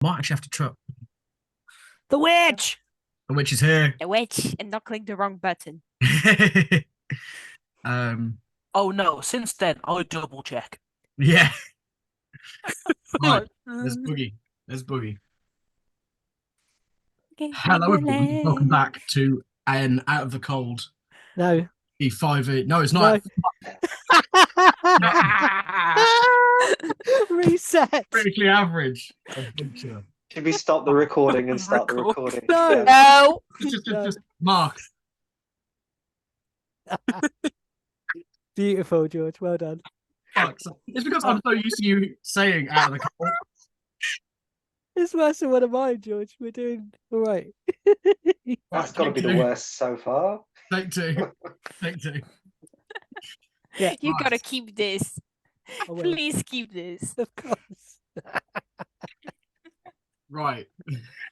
Might actually have to try. The witch! The witch is here. The witch and not click the wrong button. um, Oh no, since then, I'll double check. yeah. Right. Like, There's Boogie. There's Boogie. Okay, from Hello, the everyone. Welcome left. back to an Out of the Cold No. E5. No, it's not. No. No, Reset. critically average adventure. Should we stop the recording and start the Record. recording? No. again? No. Just Mark. Beautiful, George. Well done. Fuck. It's because I'm so used to you saying Out of the Cold. It's worse than one of mine, George. We're doing all right. That's got to be the worst so far. Take two. Take two. Yeah. You Nice. gotta keep this. I will. Please keep this. Of course. Right.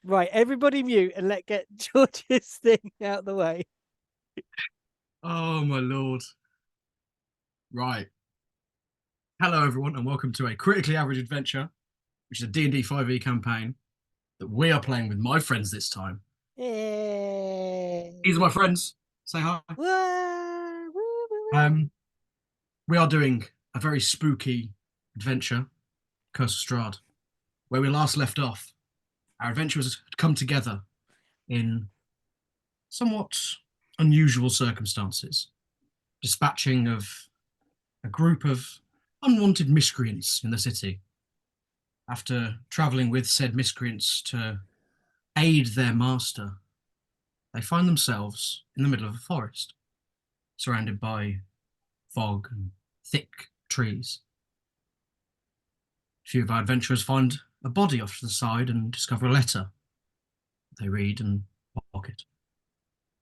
Right, everybody mute and let get George's thing out of the way. Oh my lord. Right. Hello everyone and welcome to a critically average adventure, which is a D&D 5e campaign that we are playing with my friends this time. Yay. These are my friends. Say hi. Wah, woo, woo, woo. We are doing a very spooky adventure, Curse of Strahd. Where we last left off, our adventurers had come together in somewhat unusual circumstances, dispatching of a group of unwanted miscreants in the city. After travelling with said miscreants to aid their master, they find themselves in the middle of a forest, surrounded by fog and thick trees. A few of our adventurers find a body off to the side and discover a letter. They read and pocket.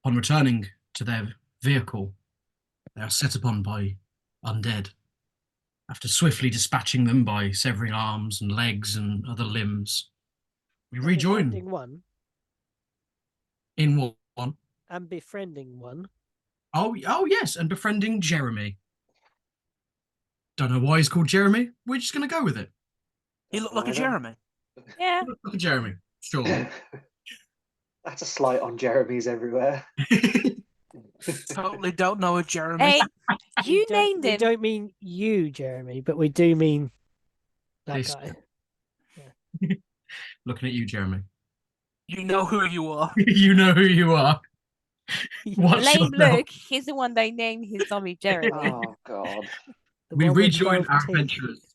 Upon returning to their vehicle, they are set upon by undead. After swiftly dispatching them by severing arms and legs and other limbs, we And rejoin befriending one in one. and befriending one. Oh yes, and befriending Jeremy. Don't know why he's called Jeremy. We're just going to go with it. he looked like a Jeremy. Yeah. Look at Jeremy. Sure. That's a slight on Jeremy's everywhere. Totally don't know a Jeremy. Hey, you don't- named we him. don't mean you, Jeremy, but we do mean that This- guy. Looking at you, Jeremy. You know who you are. You know who you are. Watch Blame yourself. Luke. He's the one they named his zombie Jeremy. Oh God. The We one with rejoin 12 our teeth. adventurers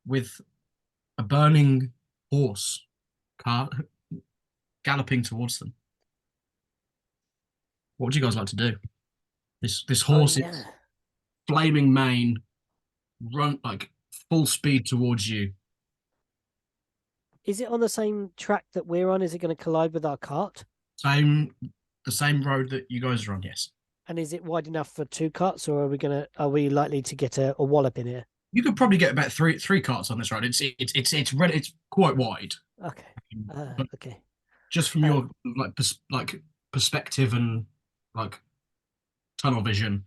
with a burning horse cart galloping towards them. What would you guys like to do? This Oh, horse yeah. is flaming mane, run like full speed towards you. Is it on the same track that we're on? Is it going to collide with our cart? The same road that you guys are on, yes. And is it wide enough for two carts, or are we likely to get a wallop in here? You could probably get about three carts on this road. It's quite wide. Okay. But Okay. just from your like perspective and like tunnel vision,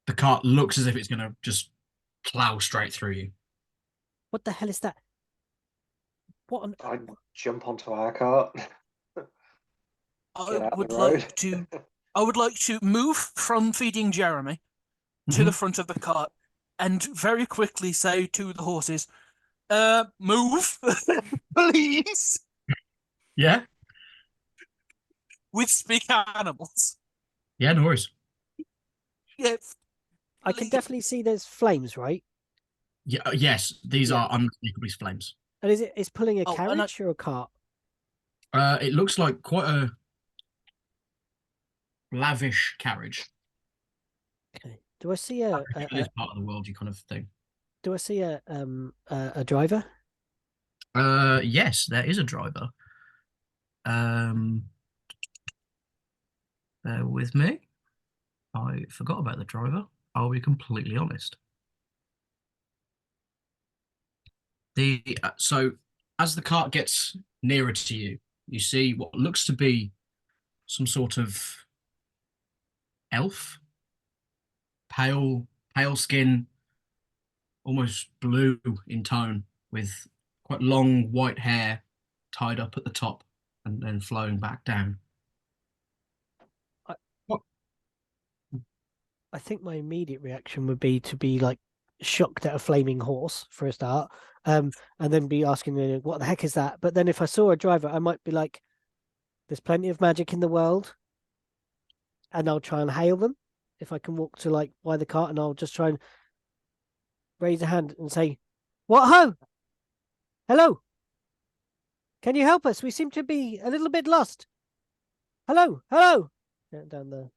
the cart looks as if it's gonna just plow straight through you. What the hell is that? What on I'd jump onto our cart. I Get out would the road. like to. I would like to move from feeding Jeremy to the front of the cart and very quickly say to the horses, "Move, please." Yeah, With speak animals. yeah, no worries. Yes. I can definitely see there's flames, right? Yeah, yes, these Yeah. are unmistakably flames. And it's pulling a Oh, and carriage or a cart? It looks like quite a lavish carriage. Okay. Do I see a, In this part of the world, you kind of thing. do I see a driver? Yes, there is a driver. Bear with me. I forgot about the driver. I'll be completely honest. So as the cart gets nearer to you, you see what looks to be some sort of elf, pale skin, almost blue in tone, with quite long white hair tied up at the top and then flowing back down. I think my immediate reaction would be to be like shocked at a flaming horse for a start, and then be asking, what the heck is that? But then if I saw a driver, I might be like, there's plenty of magic in the world, and I'll try and hail them if I can walk to like by the cart, and I'll just try and raise a hand and say, "What ho? Hello? Can you help us? We seem to be a little bit lost. Hello, hello!" Down the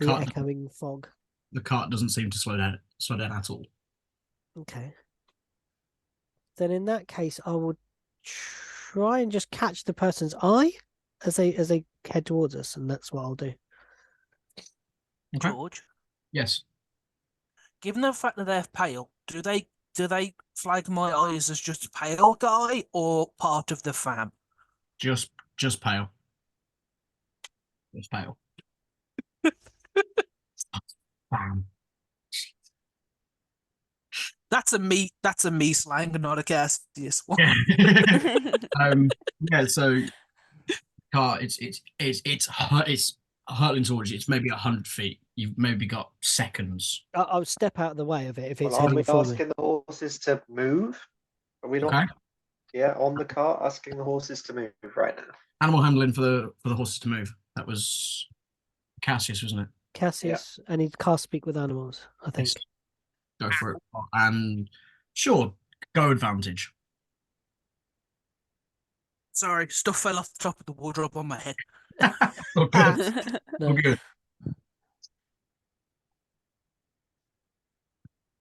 echoing fog. The cart doesn't seem to slow down at all. Okay. Then in that case, I would try and just catch the person's eye as they head towards us, and that's what I'll do. Okay. George, Yes. given the fact that they're pale, do they flag my eyes as just pale guy or part of the fam? Just pale. Just pale. Bam. That's a me slang, not a Cassius one. Yeah. So, car, it's hurtling towards you. It's maybe 100 feet. You've maybe got seconds. I'll step out of the way of it if it's Well, are we heading for me. asking the horses to move? Are we not? Okay. Yeah, on the cart, asking the horses to move right now. Animal handling for the horses to move. That was Cassius, wasn't it? Cassius, and he can't speak with animals, I think. Yes. Go for it. And sure, go advantage. Sorry, stuff fell off the top of the wardrobe on my head. All good. No. All good.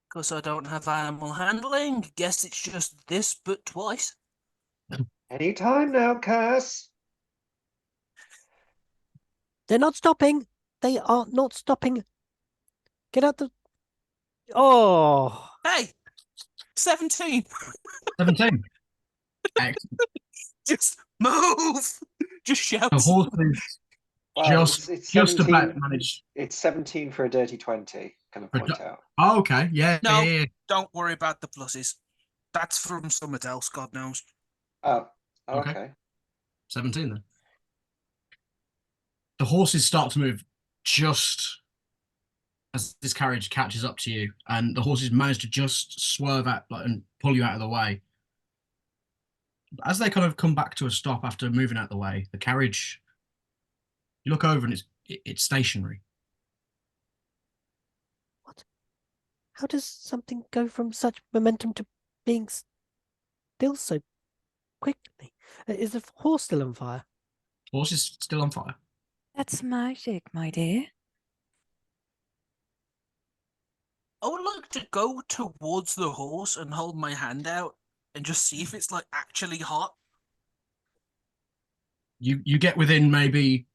Because I don't have animal handling. Guess it's just this, but twice. Anytime now, Cass. They're not stopping. They are not stopping. Get out the. Oh, Hey, 17. 17. Excellent. Just move. Just shout. The horses Well, just about managed. It's 17 for a dirty 20. Can I point out? Oh, okay. Yeah. No. Yeah. Don't worry about the pluses. That's from somewhere else, God knows. Oh, Okay. okay. 17 then. The horses start to move just as this carriage catches up to you, and the horses manage to just swerve out and pull you out of the way. As they kind of come back to a stop after moving out of the way, the carriage, you look over and it's stationary. what? How does something go from such momentum to being still so quickly? Is the horse still on fire? Horse is still on fire. That's magic, my dear. I would like to go towards the horse and hold my hand out and just see if it's like actually hot. You get within maybe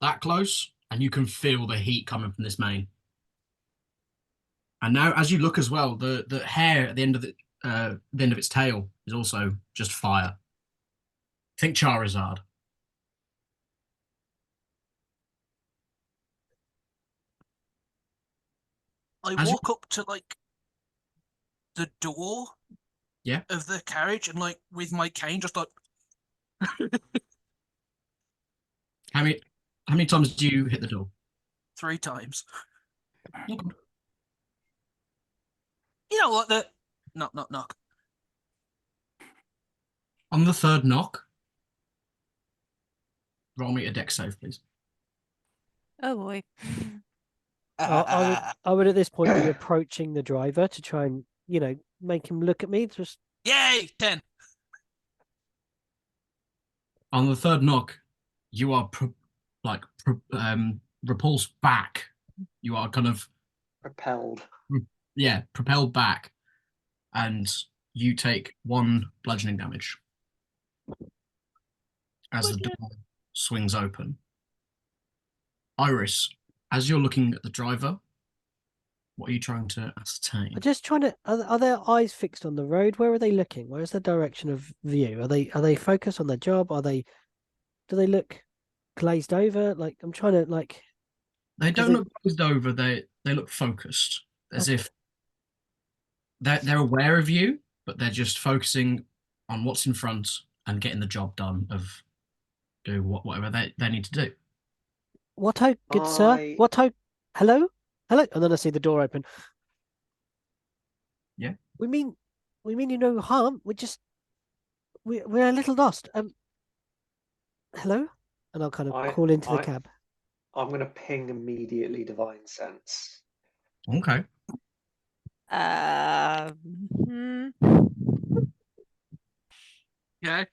that close, and you can feel the heat coming from this mane. And now, as you look as well, the hair at the end of the end of its tail is also just fire. Think Charizard. I As you- walk up to like the door Yeah. of the carriage and like with my cane just like How many times do you hit the door? 3 times. You know what, the knock knock knock. On the third knock, roll me a dex save, please. Oh boy. I would at this point be approaching the driver to try and, make him look at me. Just Yay, 10. On the third knock, you are repulsed back. You are kind of Propelled. propelled back, and you take 1 bludgeoning damage as the door swings open. Iris, as you're looking at the driver, what are you trying to ascertain? I'm just trying to. Are their eyes fixed on the road? Where are they looking? Where is the direction of view? Are they focused on their job? Do they look glazed over? Like I'm trying to like. They Because don't look glazed over. They look focused, as Okay. if they're aware of you, but they're just focusing on what's in front and getting the job done of do whatever they need to do. What ho, good sir? I- What ho? Hello? Hello? And then I see the door open. Yeah. We mean you no harm. We're a little lost. Hello? And I'll kind of I- call into the I- cab. I'm going to ping immediately divine sense. Okay. Hmm. Yeah.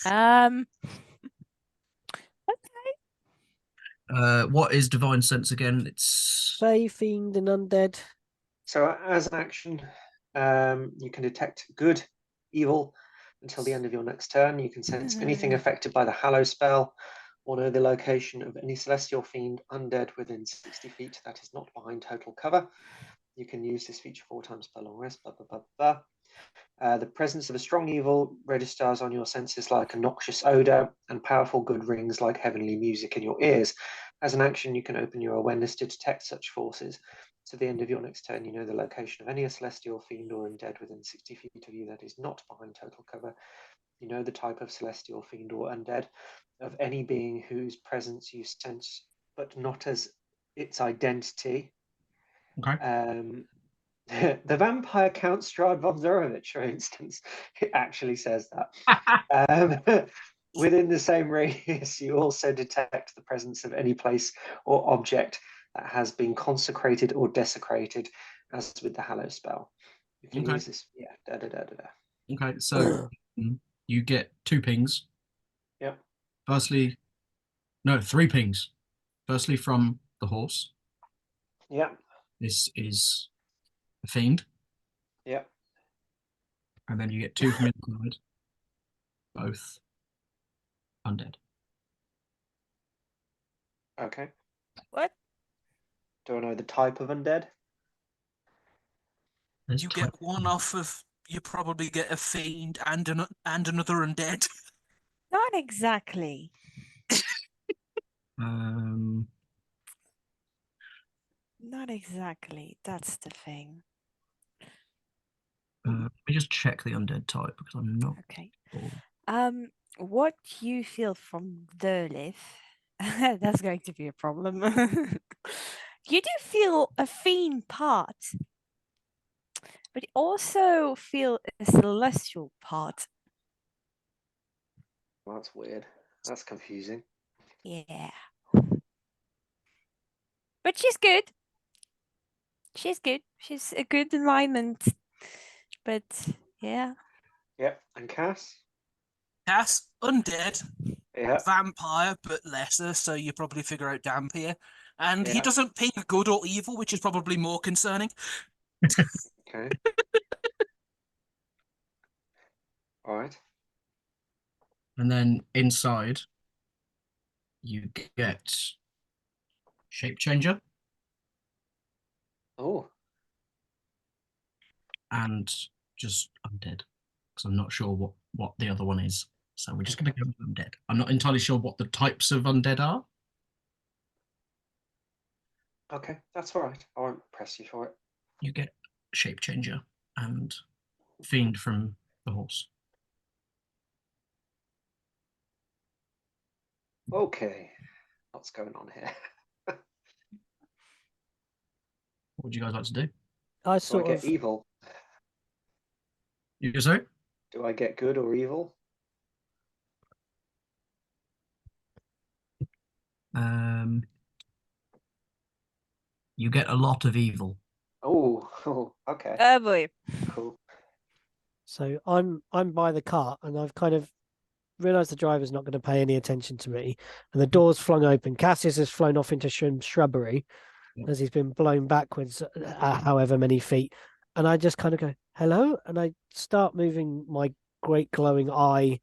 Um. What is divine sense again? It's Fey, fiend, and undead. So as an action, you can detect good, evil until the end of your next turn. You can sense anything affected by the Hallow spell, or know the location of any celestial fiend undead within 60 feet that is not behind total cover. You can use this feature 4 times per long rest. Blah, blah, blah, blah. The presence of a strong evil registers on your senses like a noxious odor, and powerful good rings like heavenly music in your ears. As an action, you can open your awareness to detect such forces. To the end of your next turn, you know the location of any celestial fiend or undead within 60 feet of you that is not behind total cover. You know the type of celestial fiend or undead of any being whose presence you sense, but not as its identity. okay. The vampire Count Strahd von Zorowitz, for instance, it actually says that. Within the same radius, you also detect the presence of any place or object that has been consecrated or desecrated, as with the Hallow spell. You can Okay. use this. Yeah. Da da da da da. Okay. So you get 2 pings. Yep. Firstly, no, 3 pings. Firstly, from the horse. Yep. This is a fiend, Yep. and then you get 2 from inside, both undead. Okay. What? Do I know the type of undead? There's You 20. get one off of. You probably get a fiend and another undead. Not exactly. Um, Not exactly. That's the thing. let me just check the undead type because I'm not Okay. sure. What you feel from Derlith, that's going to be a problem. You do feel a fiend part, but you also feel a celestial part. Well, that's weird. That's confusing. Yeah. But she's good. She's good. She's a good alignment. But yeah. Yep. And Cass? Cass, undead, Yeah. vampire, but lesser, so you probably figure out damp here. And he Yeah. doesn't ping good or evil, which is probably more concerning. Okay. All right. And then inside, you get shape changer Oh. and just undead because I'm not sure what the other one is. So we're just going to go with undead. I'm not entirely sure what the types of undead are. Okay. That's all right. I won't press you for it. You get shape changer and fiend from the horse. Okay. What's going on here? What would you guys like to do? I Do I sort get of evil? You say? Do I get good or evil? Um, you get a lot of evil. Oh, okay. Oh boy. Cool. so I'm by the cart and I've kind of realised the driver's not going to pay any attention to me, and the door's flung open. Cassius has flown off into shrubbery Yep. as he's been blown backwards however many feet, and I just kind of go hello, and I start moving my great glowing eye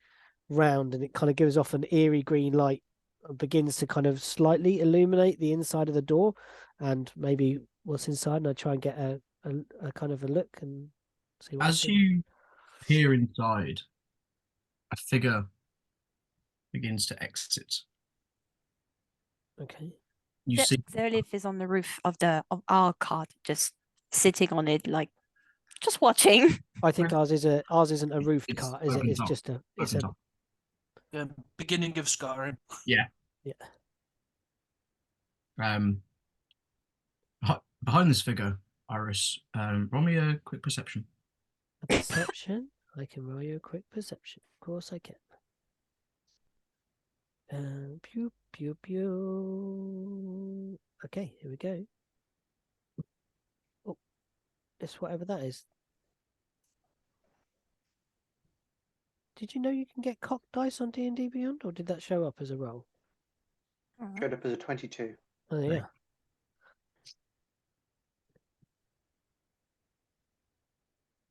round, and it kind of gives off an eerie green light and begins to kind of slightly illuminate the inside of the door and maybe what's inside, and I try and get a kind of a look and see what I As see. you peer inside, a figure begins to exit. Okay. You see Derlith is on the roof of our cart, just sitting on it like Just watching. I think ours isn't a roofed It's cart, is it? open It's top. just a Open top. Beginning of scarring. Yeah. Yeah. Behind this figure, Iris, roll me a quick perception. A perception. I can roll you a quick perception. Of course I can. Pew pew pew. Okay, here we go. Oh, it's whatever that is. Did you know you can get cocked dice on D&D Beyond, or did that show up as a roll? Showed up as a 22. Oh yeah.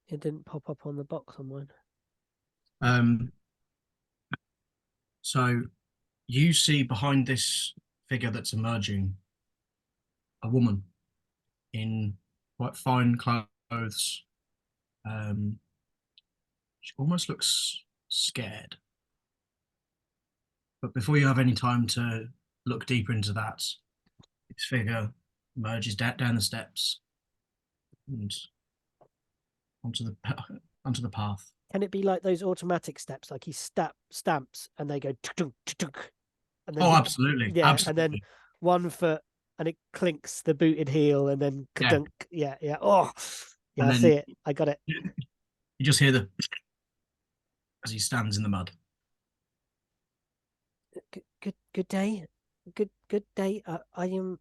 It didn't pop up on the box on mine. So you see behind this figure that's emerging a woman in quite fine clothes. She almost looks scared. But before you have any time to look deeper into that, this figure emerges down the steps and onto the path. Can it be like those automatic steps, like he stamps and they go tuk, tuk, tuk, and then Oh, he- absolutely. yeah, Absolutely. and then 1 foot and it clinks the booted heel and then Yeah. ka-dunk. Yeah, yeah. Oh, yeah, And I then- see it. I got it. You just hear the as he stands in the mud. Good day. Good day. I am.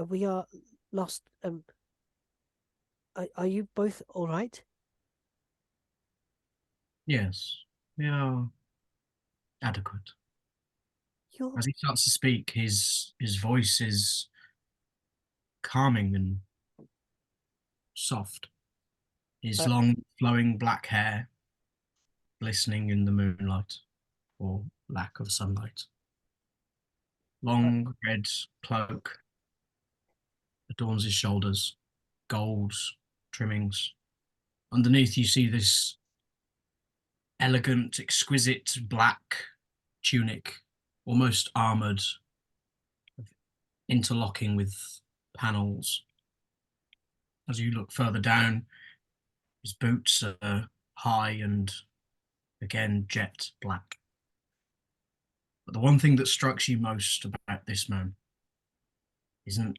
We are lost. Are you both all right? Yes, we are adequate. You're As he starts to speak, his voice is calming and soft. His long, flowing black hair glistening in the moonlight, or lack of sunlight. Long red cloak adorns his shoulders, gold trimmings. Underneath, you see this elegant, exquisite black tunic, almost armored, interlocking with panels. As you look further down, his boots are high and again jet black. But the one thing that strikes you most about this man isn't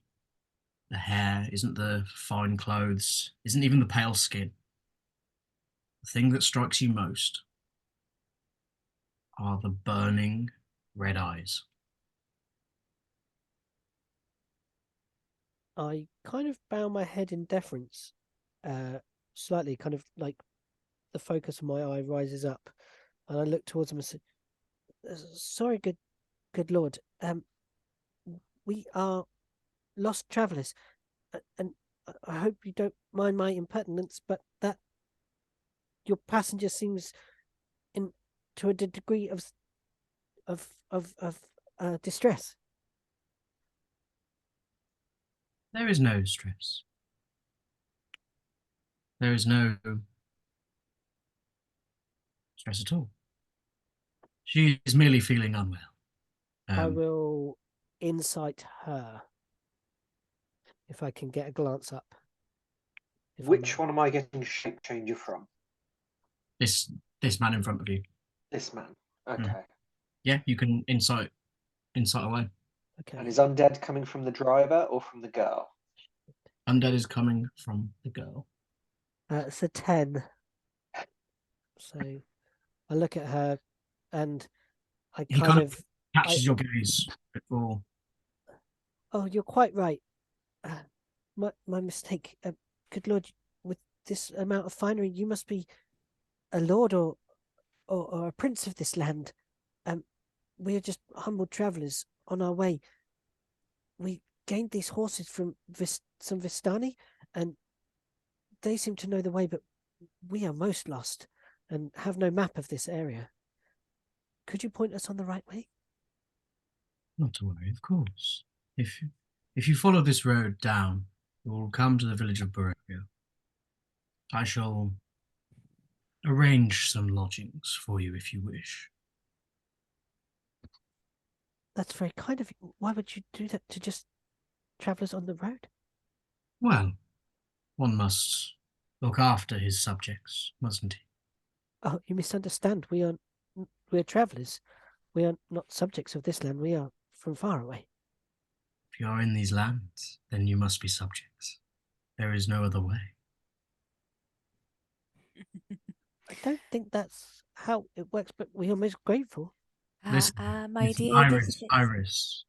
the hair, isn't the fine clothes, isn't even the pale skin. The thing that strikes you most are the burning red eyes. I kind of bow my head in deference, slightly, kind of like the focus of my eye rises up, and I look towards him and say, "Sorry, good lord. We are lost travellers, and I hope you don't mind my impertinence, but that your passenger seems in to a degree of distress." There is no stress. There is no stress at all. She is merely feeling unwell. I will insight her if I can get a glance up. if I Which may. one am I getting shape changer from? This man in front of you. This man. Okay. Yeah, you can insight away. Okay. And is undead coming from the driver or from the girl? Undead is coming from the girl. It's a 10. So I look at her and I He kind of catches your gaze before. oh, you're quite right. My mistake. Good lord, with this amount of finery, you must be a lord or a prince of this land. We are just humble travellers on our way. We gained these horses from some Vistani, and they seem to know the way, but we are most lost and have no map of this area. Could you point us on the right way? Not to worry, of course. If you follow this road down, you will come to the village of Brovia. I shall arrange some lodgings for you if you wish. That's very kind of you. Why would you do that to just travellers on the road? Well, one must look after his subjects, mustn't he? Oh, you misunderstand. We're travelers. We are not subjects of this land. We are from far away. If you are in these lands, then you must be subjects. There is no other way. I don't think that's how it works, but we are most grateful. Listen, My listen, dear, Iris,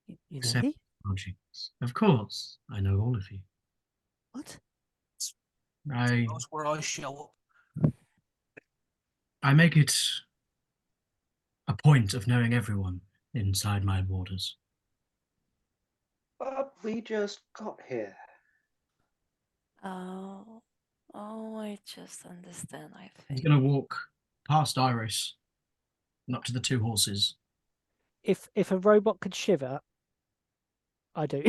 You know accept me? logics. Of course, I know all of you. What? That's where I show up. I make it a point of knowing everyone inside my borders. But we just got here. oh, I just understand. I He's think. going to walk past Iris and up to the two horses. If a robot could shiver, I do.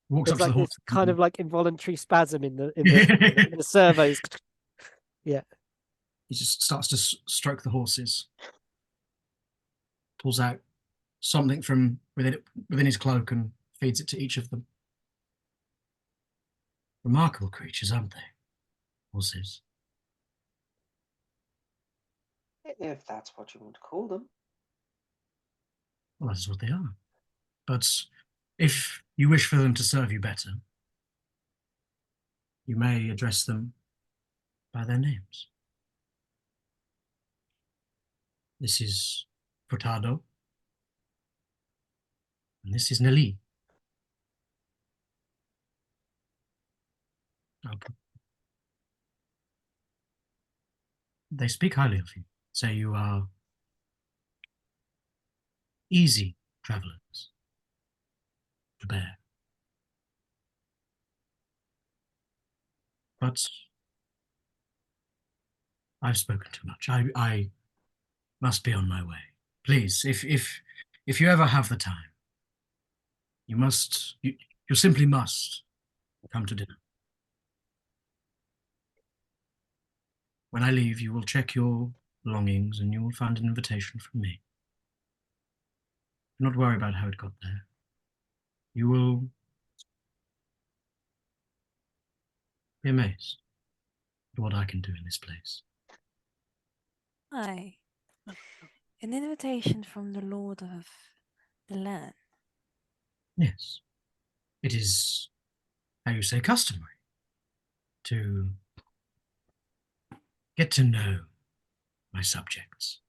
Walks up There's to the like horse. this kind of like involuntary spasm in the servos. Yeah. He just starts to stroke the horses. Pulls out something from within his cloak and feeds it to each of them. Remarkable creatures, aren't they? Horses. If that's what you want to call them. Well, that is what they are. But if you wish for them to serve you better, you may address them by their names. This is Furtado. And this is Nelly. They speak highly of you. Say you are easy travelers to bear. But I've spoken too much. I must be on my way. Please, if you ever have the time, you simply must come to dinner. When I leave, you will check your belongings and you will find an invitation from me. Do not worry about how it got there. You will be amazed at what I can do in this place. Hi. An invitation from the Lord of the land. Yes. It is, how you say, customary to get to know my subjects.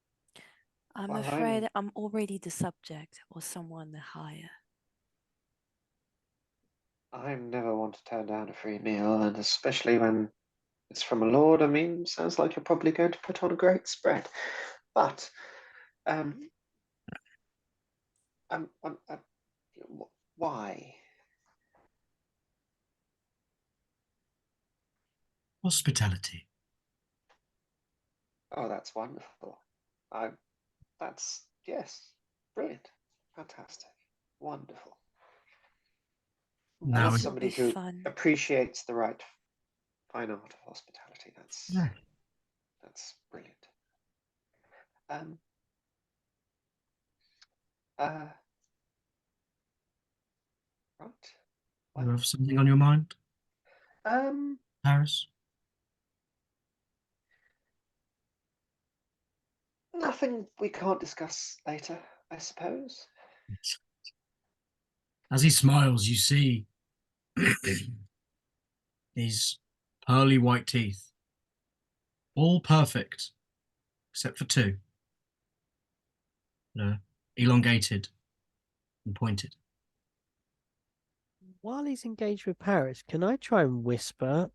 I'm Well, afraid I'm already the subject or someone higher. I'm never one to turn down a free meal, and especially when it's from a lord. I mean, sounds like you're probably going to put on a great spread. But, why? Hospitality. Oh, that's wonderful. Yes, brilliant, fantastic, wonderful. Now, As This will somebody be who fun. appreciates the right fine art of hospitality, yeah, that's brilliant. Right. you Well, have something on your mind, Paris? nothing we can't discuss later, I suppose. As he smiles, you see these pearly white teeth, all perfect, except for two. Elongated and pointed. While he's engaged with Paris, can I try and whisper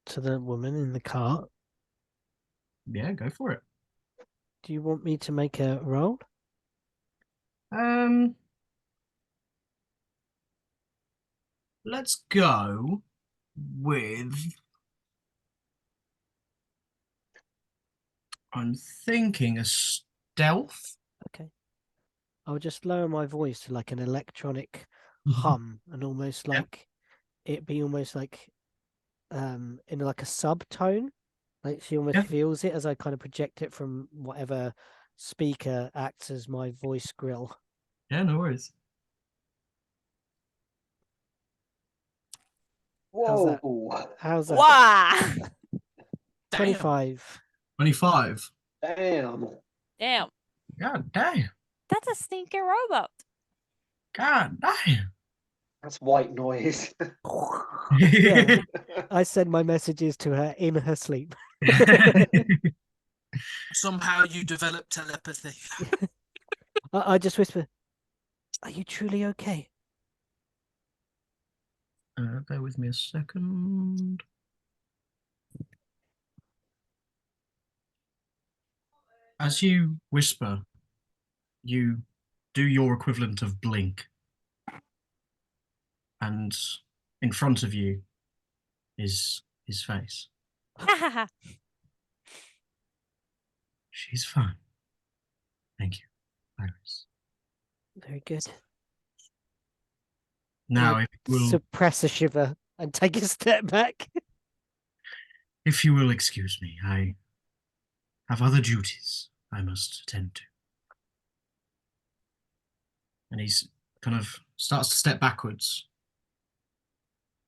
to the woman in the cart? Yeah, go for it. Do you want me to make a roll? Let's go with. I'm thinking a stealth. Okay. I'll just lower my voice to like an electronic hum and almost like it be almost like in like a subtone. Like she almost Yeah. feels it as I kind of project it from whatever speaker acts as my voice grill. Yeah, no worries. How's that? Whoa! How's that? Wow. 25. 25. Damn! Damn. God damn. That's a stinky robot. God damn. That's white noise. Yeah. I send my messages to her in her sleep. Somehow you develop telepathy. I just whisper, "Are you truly okay?" Bear with me a second. As you whisper, you do your equivalent of blink. And in front of you is his face. She's fine. Thank you, Iris. Very good. Now, I if you will, suppress a shiver and take a step back. if you will excuse me, I have other duties I must attend to. And he's kind of starts to step backwards.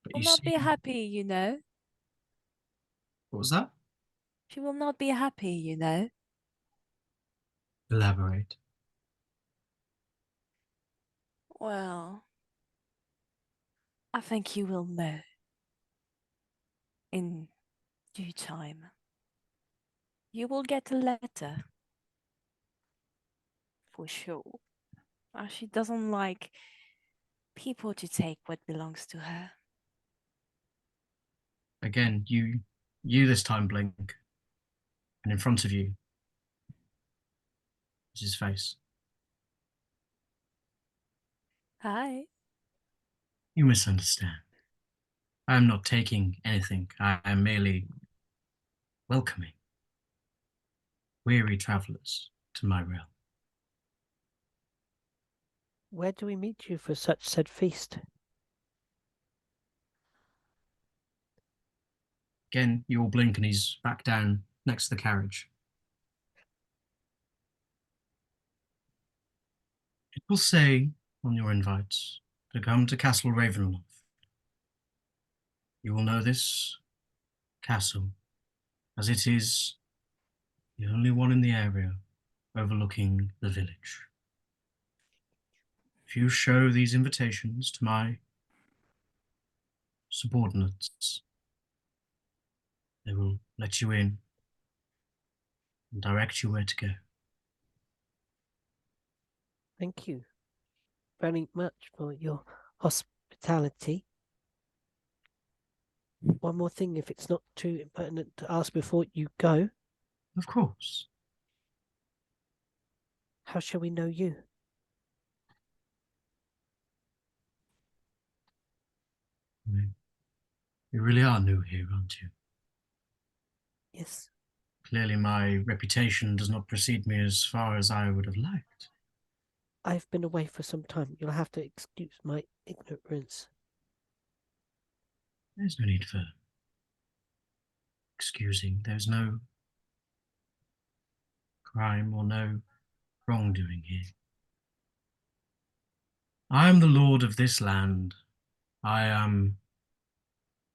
But Will you not see, be happy, you know. what was that? She will not be happy, you know. Elaborate. Well, I think you will know in due time. You will get a letter. For sure. She doesn't like people to take what belongs to her. Again, you this time blink. And in front of you is his face. Hi. You misunderstand. I am not taking anything. I am merely welcoming weary travellers to my realm. Where do we meet you for such said feast? Again, you all blink and he's back down next to the carriage. It will say on your invites to come to Castle Ravenloft. You will know this castle as it is the only one in the area overlooking the village. If you show these invitations to my subordinates, they will let you in and direct you where to go. Thank you very much for your hospitality. One more thing, if it's not too impertinent to ask before you go, Of course. how shall we know you? You really are new here, aren't you? Yes, Clearly my reputation does not precede me as far as I would have liked. I've been away for some time. You'll have to excuse my ignorance. There's no need for excusing. There's no crime or no wrongdoing here. I am the lord of this land. I am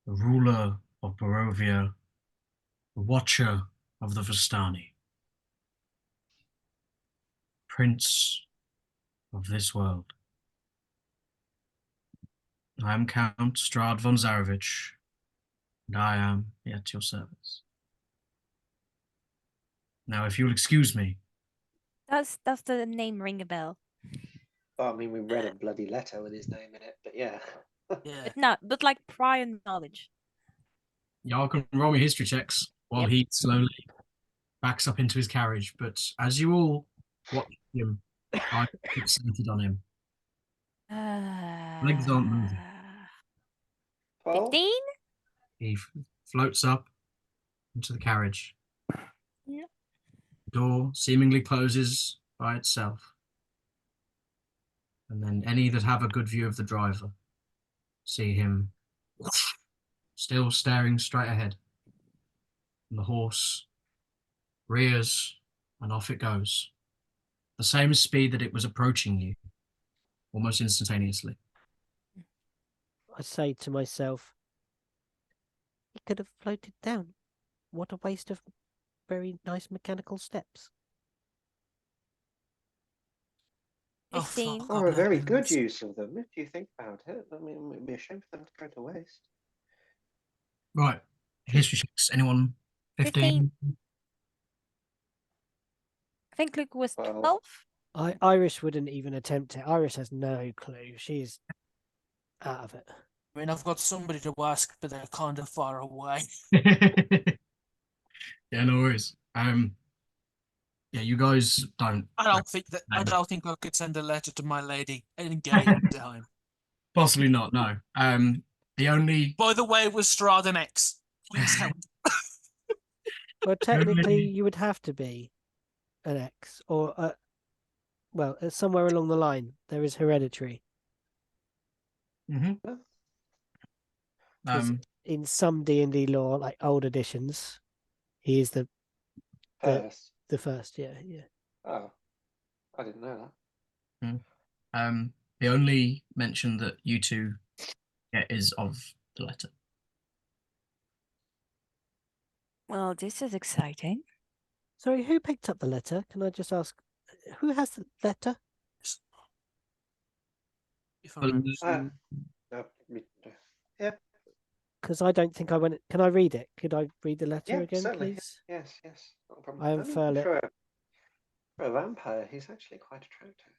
the ruler of Brovia, the watcher of the Vistani, prince of this world. I am Count Strahd von Zarevich, and I am at your service. Now, if you'll excuse me, Does the name ring a bell? Well, I mean, we read a bloody letter with his name in it, but yeah. Yeah. But like prior knowledge. y'all can roll me history checks while Yep. he slowly backs up into his carriage. But as you all watch him, I fixated on him. Legs aren't moving. 12? 15? He floats up into the carriage. Yep. The door seemingly closes by itself. And then any that have a good view of the driver see him still staring straight ahead. And the horse rears and off it goes. The same speed that it was approaching you, almost instantaneously. I say to myself, He could have floated down. What a waste of very nice mechanical steps. Oh, 15. fuck Or a very good heavens. use of them, if you think about it. I mean, it'd be a shame for them to go to waste. Right. History checks. Anyone? 15? I think Luke was 12. 12. Iris wouldn't even attempt it. Iris has no clue. She's out of it. I mean, I've got somebody to ask, but they're kind of far away. Yeah, no worries. Yeah, you guys don't. I don't think that. I don't think I could send a letter to my lady and get it in time. Possibly not. No. The only. By the way, it was Strahd and X. Please help. Well, technically, you would have to be an X, or well, somewhere along the line there is hereditary. Mhm. 'Cause in some D&D lore, like old editions, he is the First. first. Yeah. Oh, I didn't know The only mention that you two get is of the letter. Well, this is exciting. Sorry, who picked up the letter? Can I just ask, who has the letter? If I remember. that. No, yeah, Because I don't think I went. Can I read it? Could I read the letter yeah, again, certainly. please? Yes, not a problem. I mean, unfurl it. for a vampire, he's actually quite attractive.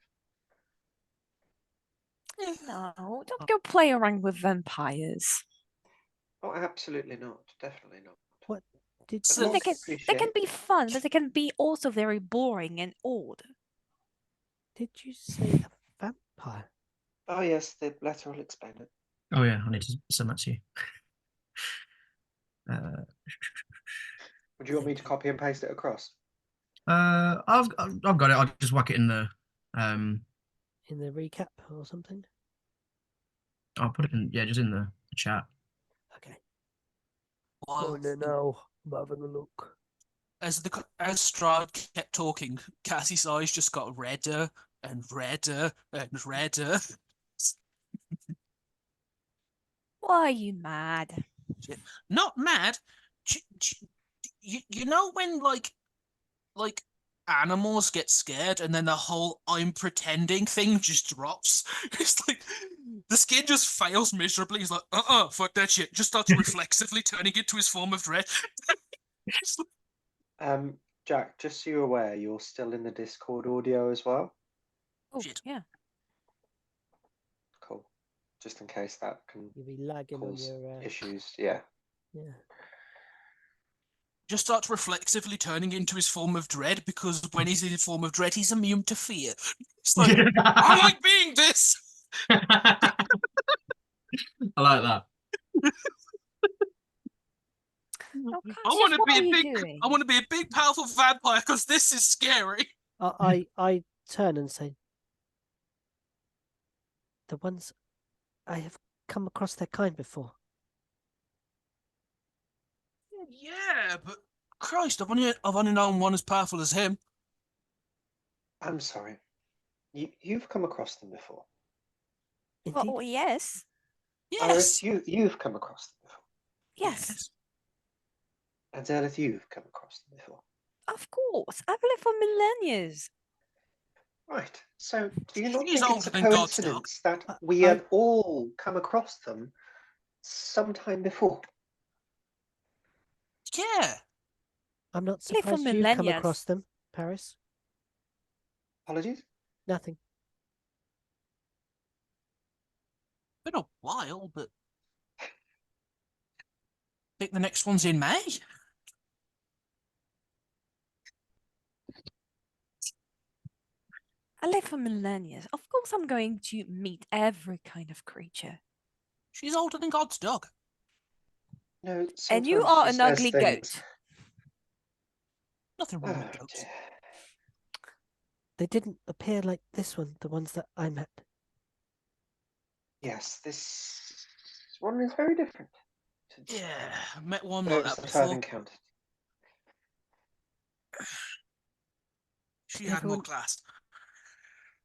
No, don't go play around with vampires. Oh, absolutely not. Definitely not. What did But I mean, more they to can appreciate. be fun, but they can be also very boring and old. Did you say a vampire? Oh yes, the letter will explain it. Oh yeah, I need to send that to you. Would you want me to copy and paste it across? I've got it. I'll just whack it in the. In the recap or something? I'll put it in. Yeah, just in the chat. Okay. Well, no, I'm having a look. as Strahd kept talking, Cassie's eyes just got redder and redder and redder. Why are you mad? Not mad. You know when like animals get scared and then the whole "I'm pretending" thing just drops. It's like the skin just fails miserably. He's like, fuck that shit. Just starts reflexively turning into his form of dread. Jack, just so you're aware, you're still in the Discord audio as well. Oh, Shit. yeah. Cool. Just in case that can You'll be lagging on cause your. issues. Yeah. Yeah. Just starts reflexively turning into his form of dread because when he's in his form of dread, he's immune to fear. It's like, I like being this. I like that. Oh, I Cassius, want to what be are a you big. doing? I want to be a big, powerful vampire because this is scary. I turn and say, the ones I have come across their kind before. Yeah, but Christ, I've only known one as powerful as him. I'm sorry. You've come across them before. Indeed. Oh, yes. Iris, Yes. you've come across them before. Yes. And Zelith, you've come across them before. Of course. I've lived for millennia. Right. So do you not She's think it's older a than God's dog. coincidence that I- we have all come across them sometime before? Yeah. I'm not Live for surprised you've come millennia. across them, Paris. Apologies? Nothing. Been a while, but I think the next one's in May. I live for millennia. Of course, I'm going to meet every kind of creature. She's older than God's dog. No, And you sometimes are she an says ugly things. goat. Nothing wrong Oh, with goats. dear. They didn't appear like this one, the ones that I met. Yes, this one is very different to Yeah, I met one like those that that I've before. encountered. She had more Everyone- class.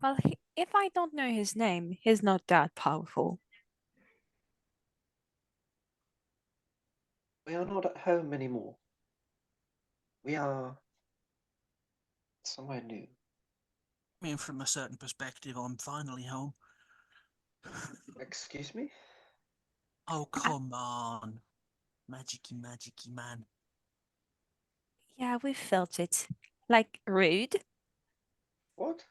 Well, if I don't know his name, he's not that powerful. We are not at home anymore. We are somewhere new. I mean, from a certain perspective, I'm finally home. Excuse me? Oh, come on. Magicy, magicy man. Yeah, we felt it. Like rude. What?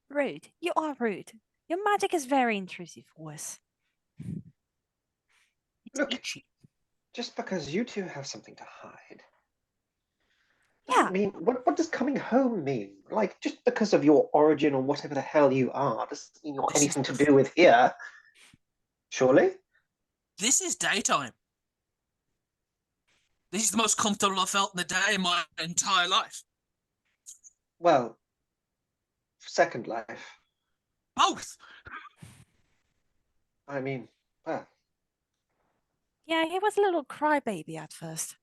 Rude. You are rude. Your magic is very intrusive for us. It's Look. itchy. Just because you two have something to hide Yeah. doesn't mean what does coming home mean? Like, just because of your origin or whatever the hell you are doesn't mean you're This is anything to do with here. Surely? This is daytime. This is the most comfortable I've felt in a day in my entire life. Well, Second Life. Both. I mean, well, Yeah, he was a little crybaby at first.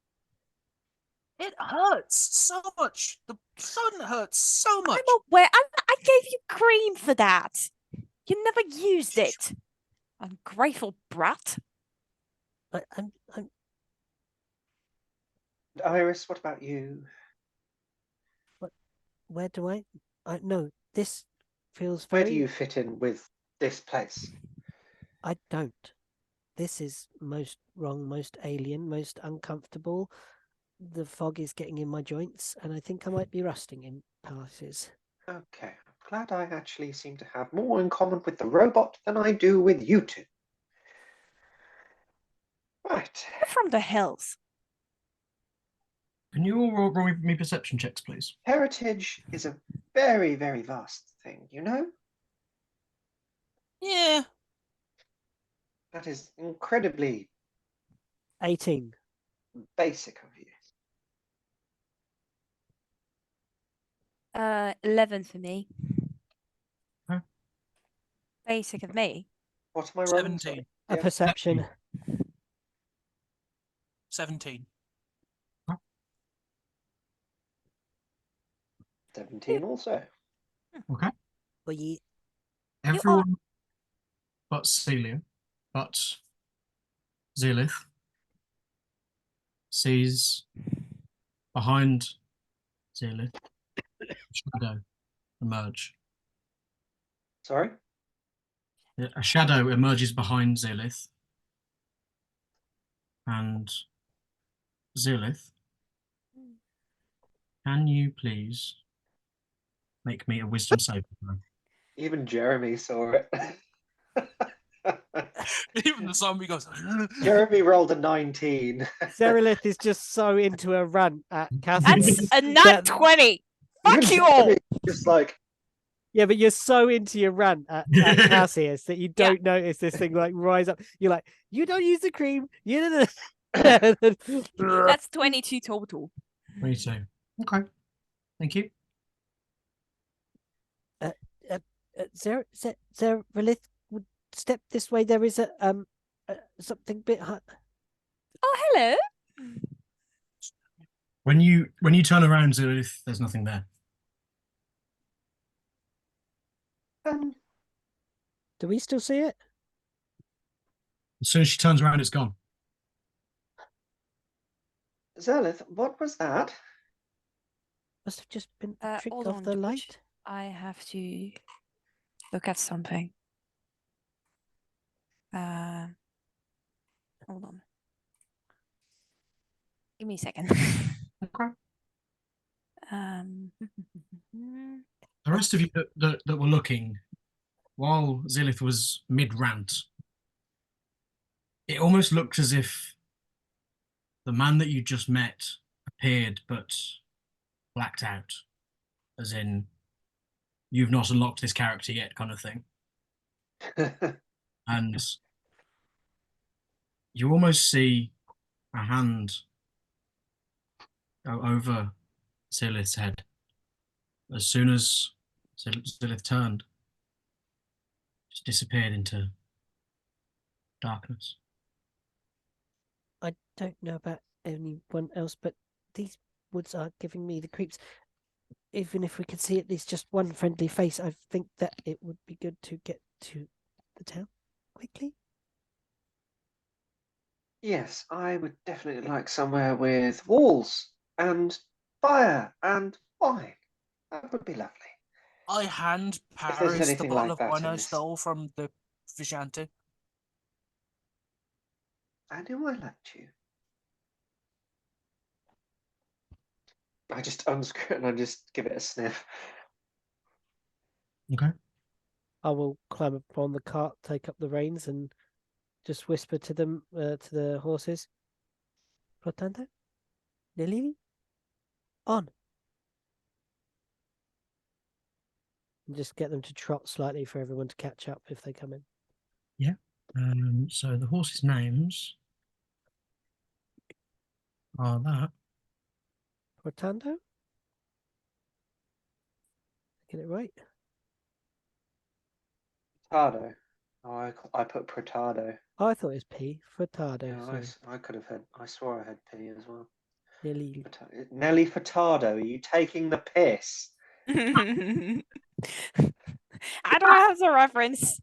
It hurts so much. The sun hurts so much. I'm aware. I gave you cream for that. You never used it. Ungrateful brat. I'm Iris, what about you? where do I no, this feels Where very do you fit in with this place? I don't. This is most wrong, most alien, most uncomfortable. The fog is getting in my joints, and I think I might be rusting in places. Okay, I'm glad I actually seem to have more in common with the robot than I do with you two. Right. You're from the hills. Can you all roll me perception checks, please? Heritage is a very, very vast thing, you know? Yeah. That is incredibly 18. basic of you. 11 for me. Huh? Basic of me. What am I rolling? 17. Sorry. A Yeah, perception. 17. 17 also. Okay. Well, ye Everyone but Celia, but Zealith sees behind Zealith a shadow emerge. Sorry? A shadow emerges behind Zealith. And Zealith, can you please make me a wisdom saving throw? Even Jeremy saw it. Even the zombie goes. Jeremy rolled a 19. Zerilith is just so into a rant at That's Cassius. a nat that- 20. Even Fuck you all. Jeremy just like, Yeah, but you're so into your rant at Cassius that you Yeah. don't notice this thing like rise up. You're like, you don't use the cream. You don't. That's 22 total. 22. Okay. Thank you. Zerilith would step this way. There is a something bit. Oh, hello. When you turn around, Zealith, there's nothing there. Do we still see it? As soon as she turns around, it's gone. Zelith, what was that? Must have just been a trick Hold of on, the George. light. I have to look at something. Hold on. Give me a second. Okay. um, The rest of you that were looking, while Zealith was mid-rant, it almost looked as if the man that you just met appeared but blacked out. As in, you've not unlocked this character yet kind of thing. And you almost see a hand go over Zealith's head. As soon as Zealith turned, just disappeared into darkness. I don't know about anyone else, but these woods are giving me the creeps. Even if we could see at least just one friendly face, I think that it would be good to get to the town quickly. Yes, I would definitely like somewhere with walls and fire and wine. That would be lovely. I hand If there's Paris the anything bottle like of that wine in I this. stole from the Vishanti. I knew I liked you. I just unscrew it and I just give it a sniff. Okay. I will climb up on the cart, take up the reins, and just whisper to them, to the horses. Portando, Nelly, on. And just get them to trot slightly for everyone to catch up if they come in. So the horses' names are that. Portando? Get it right? Protado. Oh, I put Protado. Oh, I thought it was P. Furtado, No, sorry. I could have had. I swore I had P as well. Nelly. Nelly Furtado, are you taking the piss? I don't have the reference.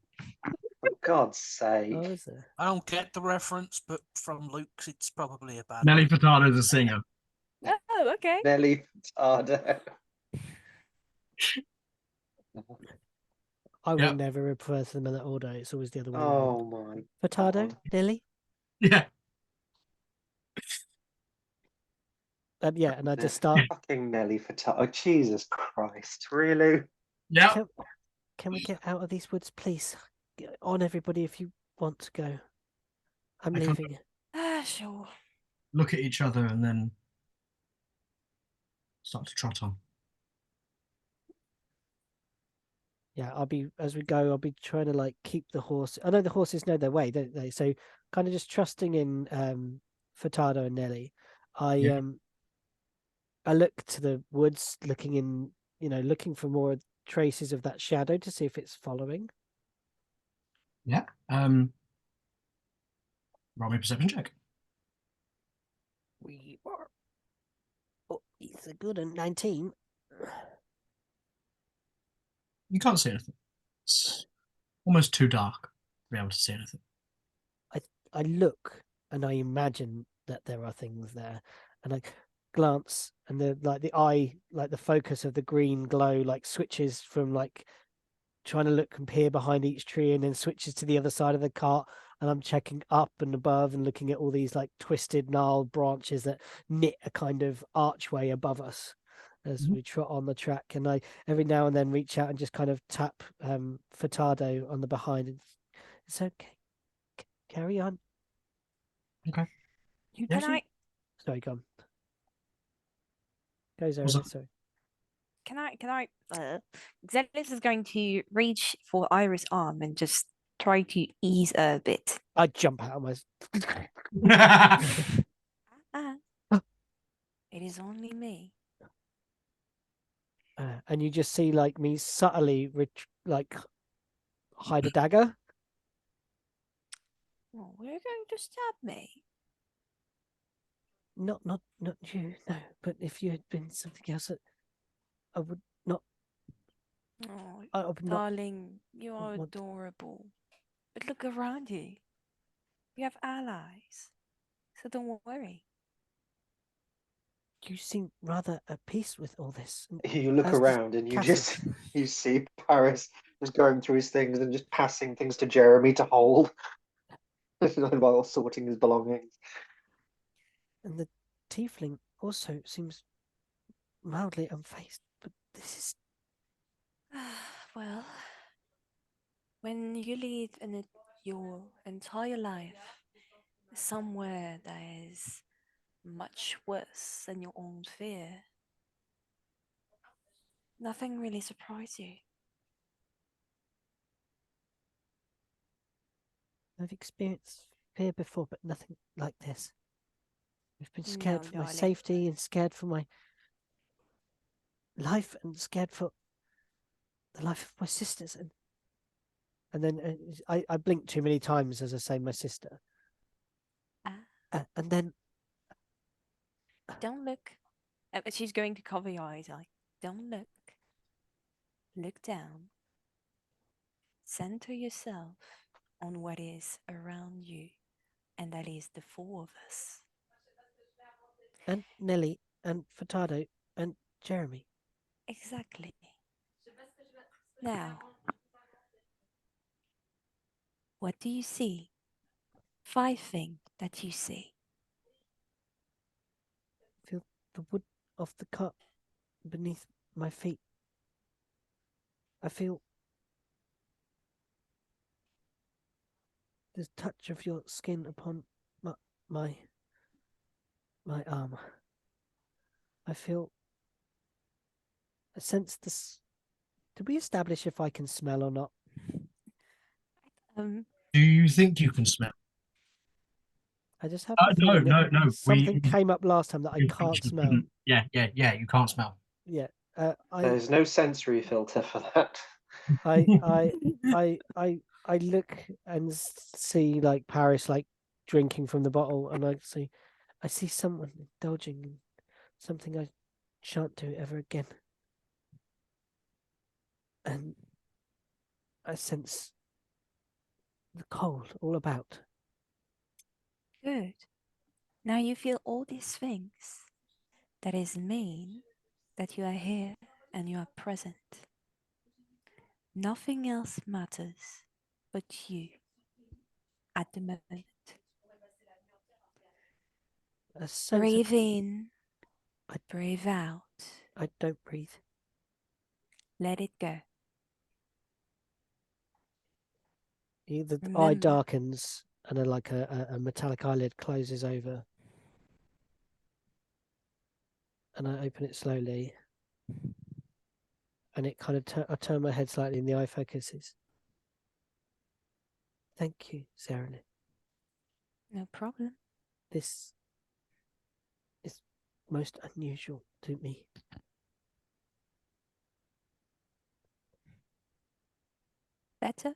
For God's sake. Oh, is there? I don't get the reference, but from Luke's, it's probably a bad Nelly one. Furtado's a singer. Oh, okay. Nelly Furtado. I will Yep. never refer to them in that order. It's always the other way around. Oh my Furtado, God. Nelly. Yeah. Yeah, and I just start. Fucking Nelly Furtado. Oh, Jesus Christ. Really? Yep. Can we get out of these woods, please? Get on, everybody, if you want to go. I'm I can't- leaving. Sure. Look at each other and then start to trot on. Yeah, as we go, I'll be trying to like keep the horse. I know the horses know their way, don't they? So kind of just trusting in Furtado and Nelly. Yeah. I look to the woods, looking for more traces of that shadow to see if it's following. Yeah. Roll me a perception check. We are. Oh, it's a good one. 19. You can't see anything. It's almost too dark to be able to see anything. I look and I imagine that there are things there, and I glance, and the eye, like the focus of the green glow, like switches from like trying to look and peer behind each tree, and then switches to the other side of the cart, and I'm checking up and above and looking at all these like twisted, gnarled branches that knit a kind of archway above us as Mhm. we trot on the track. And I every now and then reach out and just kind of tap Furtado on the behind. And it's okay. Carry on. Okay. You Yeah, Can I? Sorry, go on. Go, What's Zoe. that? Sorry. Can I? Xenis is going to reach for Iris' arm and just try to ease her a bit. I jump out of my. Ah, it is only me. And you just see like me subtly like hide a dagger. Oh, we're going to stab me. Not you, no. But if you had been something else, I would not. Oh, I would not. darling, you are want- adorable. But look around you. You have allies. So don't worry. You seem rather at peace with all this. and You look as does around and Cassius. you see Paris just going through his things and just passing things to Jeremy to hold while sorting his belongings. And the tiefling also seems mildly unfazed. But this is Well, when you lead your entire life somewhere that is much worse than your own fear, nothing really surprises you. I've experienced fear before, but nothing like this. I've been No, scared for my darling. safety and scared for my life and scared for the life of my sisters. And then I blink too many times as I say my sister. And then Don't look. She's going to cover your eyes. Like, don't look. Look down. Center yourself on what is around you And that is the four of us. And Nelly, and Furtado, and Jeremy. Exactly. Now, what do you see? 5 things that you see. Feel the wood of the cart beneath my feet. I feel the touch of your skin upon my arm. I sense this. Did we establish if I can smell or not? Do you think you can smell? I just have a feeling that No. something came up last time that I you can't you smell. couldn't. Yeah. You can't smell. Yeah. There's no sensory filter for that. I look and see like Paris like drinking from the bottle, and I see someone indulging in something I shan't do ever again. And I sense the cold all about. Good. Now you feel all these things. That is mean that you are here and you are present. Nothing else matters but you at the moment. A sense Breathe in, breathe out. I don't breathe. Let it go. The eye Remember. darkens and a metallic eyelid closes over. And I open it slowly. And it kind of I turn my head slightly and the eye focuses. Thank you, Sarah. No problem. This is most unusual to me. Better?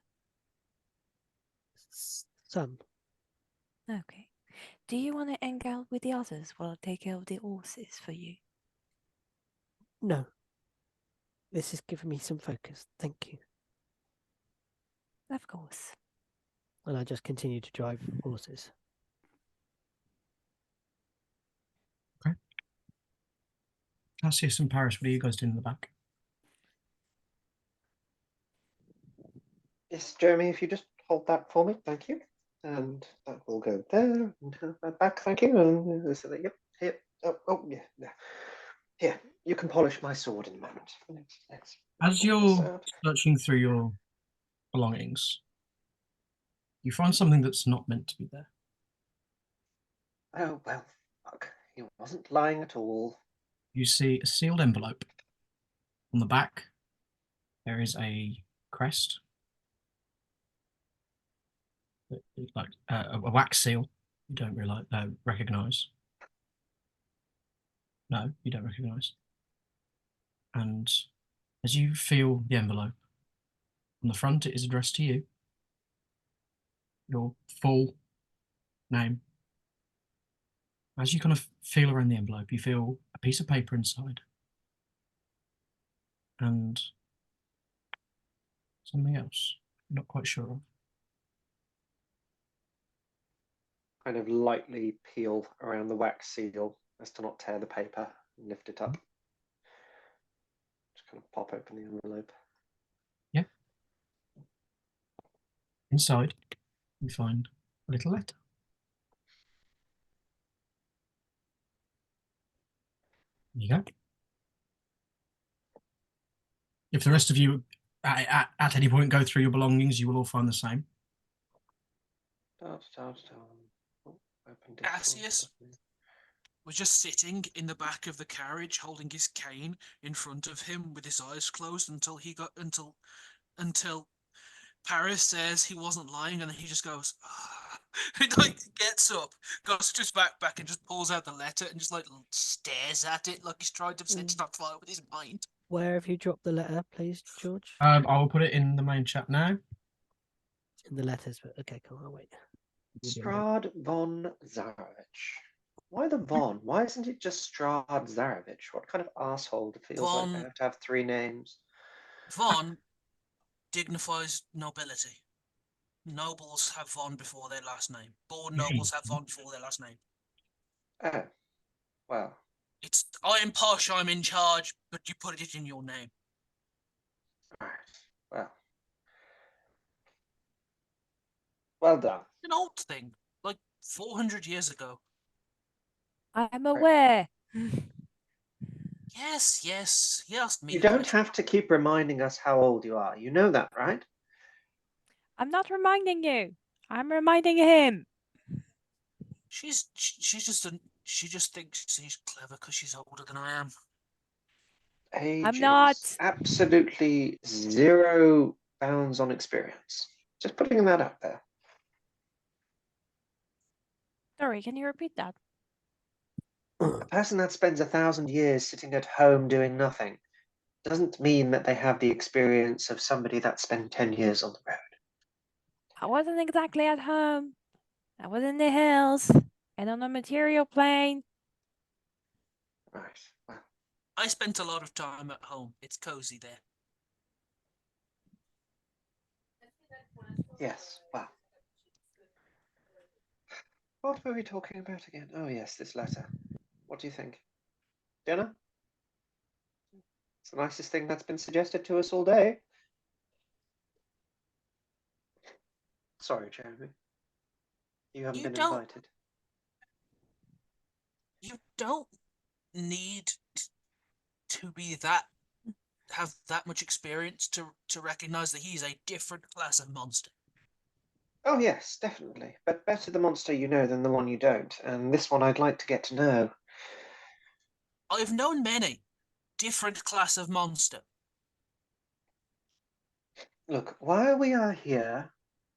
Some. Okay. Do you want to hang out with the others while I take care of the horses for you? No. This has given me some focus. Thank you. Of course. And I just continue to drive horses. Okay. Cassius and Paris, what are you guys doing in the back? Yes, Jeremy, if you just hold that for me, thank you. And that will go there and that back, thank you. And so that, yep, here. Yeah. Here, you can polish my sword in a moment. Let's As sort this you're out. searching through your belongings, you find something that's not meant to be there. Oh, well, fuck. He wasn't lying at all. You see a sealed envelope. On the back, there is a crest, like a wax seal. You don't recognize. No, you don't recognize. And as you feel the envelope, on the front it is addressed to you. Your full name. As you kind of feel around the envelope, you feel a piece of paper inside. And something else. I'm not quite sure of. Kind of lightly peel around the wax seal as to not tear the paper and lift it up. Just kind of pop open the envelope. Yeah. Inside, you find a little letter. There you go. If the rest of you at any point go through your belongings, you will all find the same. Oh, open Cassius was just sitting in the back of the carriage holding his cane in front of him with his eyes closed until Paris says he wasn't lying, and then he just goes he like gets up, goes to his backpack and just pulls out the letter and just like stares at it like he's trying to set it on fire with his mind. Where have you dropped the letter, please, George? I will put it in the main chat now. In the letters, but okay, cool, I'll wait. Strahd von Zarevich. Why the von? Why isn't it just Strahd Zarevich? What kind of asshole feels like they have to have 3 names? Von dignifies nobility. nobles have Von before their last name. Born nobles have Von before their last name. Oh, well, It's I am posh, I'm in charge, but you put it in your name. right. Well done. An old thing, like 400 years ago. I'm aware. Yes. He asked me You the don't question. have to keep reminding us how old you are. You know that, right? I'm not reminding you. I'm reminding him. She just thinks she's clever because she's older than I am. Age not. is absolutely 0 bounds on experience. Just putting that out there. Sorry, can you repeat that? A person that spends 1,000 years sitting at home doing nothing doesn't mean that they have the experience of somebody that spent 10 years on the road. I wasn't exactly at home. I was in the hills and on a material plane. Right. Well, I spent a lot of time at home. It's cozy there. yes. Well. What were we talking about again? Oh, yes, this letter. What do you think? Dinner? It's the nicest thing that's been suggested to us all day. Sorry, Jeremy. You haven't You been don't- invited. You don't need to be have that much experience to recognize that he's a different class of monster. Oh, yes, definitely. But better the monster you know than the one you don't. And this one I'd like to get to know. I've known many different class of monster. Look, while we are here,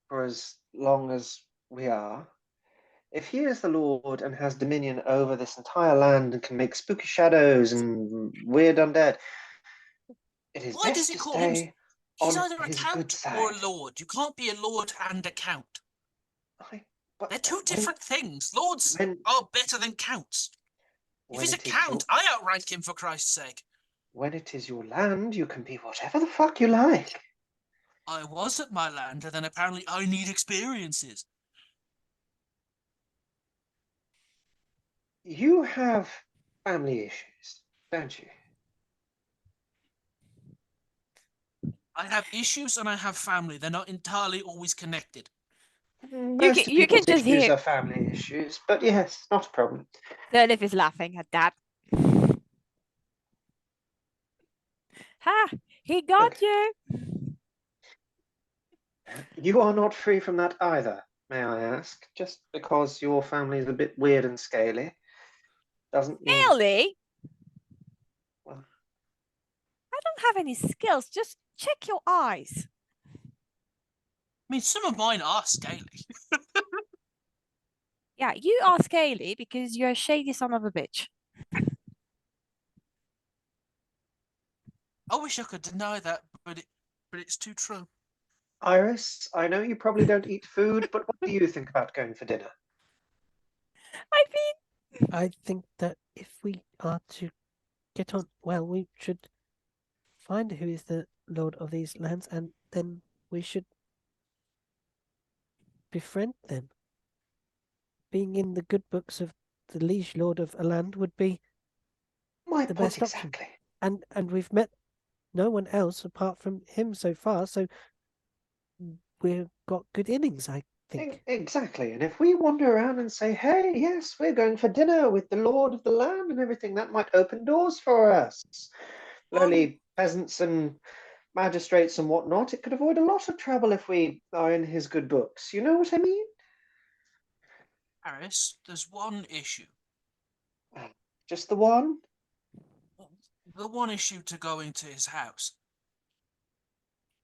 for as long as we are, if he is the Lord and has dominion over this entire land and can make spooky shadows and weird undead, it is Why does best he to call him? stay He's on either a his good count side. or a lord. You can't be a lord and a count. But They're two different things. Lords are better than counts. If he's a count, I outrank him for Christ's sake. When it is your land, you can be whatever the fuck you like. I was at my land, and then apparently I need experiences. You have family issues, don't you? I have issues and I have family. They're not entirely always connected. Most you can people's just issues hear are family issues, but yes, not a problem. Zerlif is laughing at that. Ha! He got Look. you. You are not free from that either, may I ask? Just because your family is a bit weird and scaly doesn't mean... Really? Well, I don't have any skills. Just check your eyes. I mean, some of mine are scaly. Yeah, you are scaly because you're a shady son of a bitch. I wish I could deny that, but it's too true. Iris, I know you probably don't eat food, but what do you think about going for dinner? I think that if we are to get on well, we should find who is the lord of these lands, and then we should befriend them. Being in the good books of the liege lord of a land would be My the point best option. exactly. And we've met no one else apart from him so far, so we've got good innings, I think. Exactly. And if we wander around and say, hey, yes, we're going for dinner with the lord of the land and everything, that might open doors for us. Lowly peasants and magistrates and whatnot. It could avoid a lot of trouble if we are in his good books. You know what I mean? Harris, there's one issue. Just the one? The one issue to going to his house.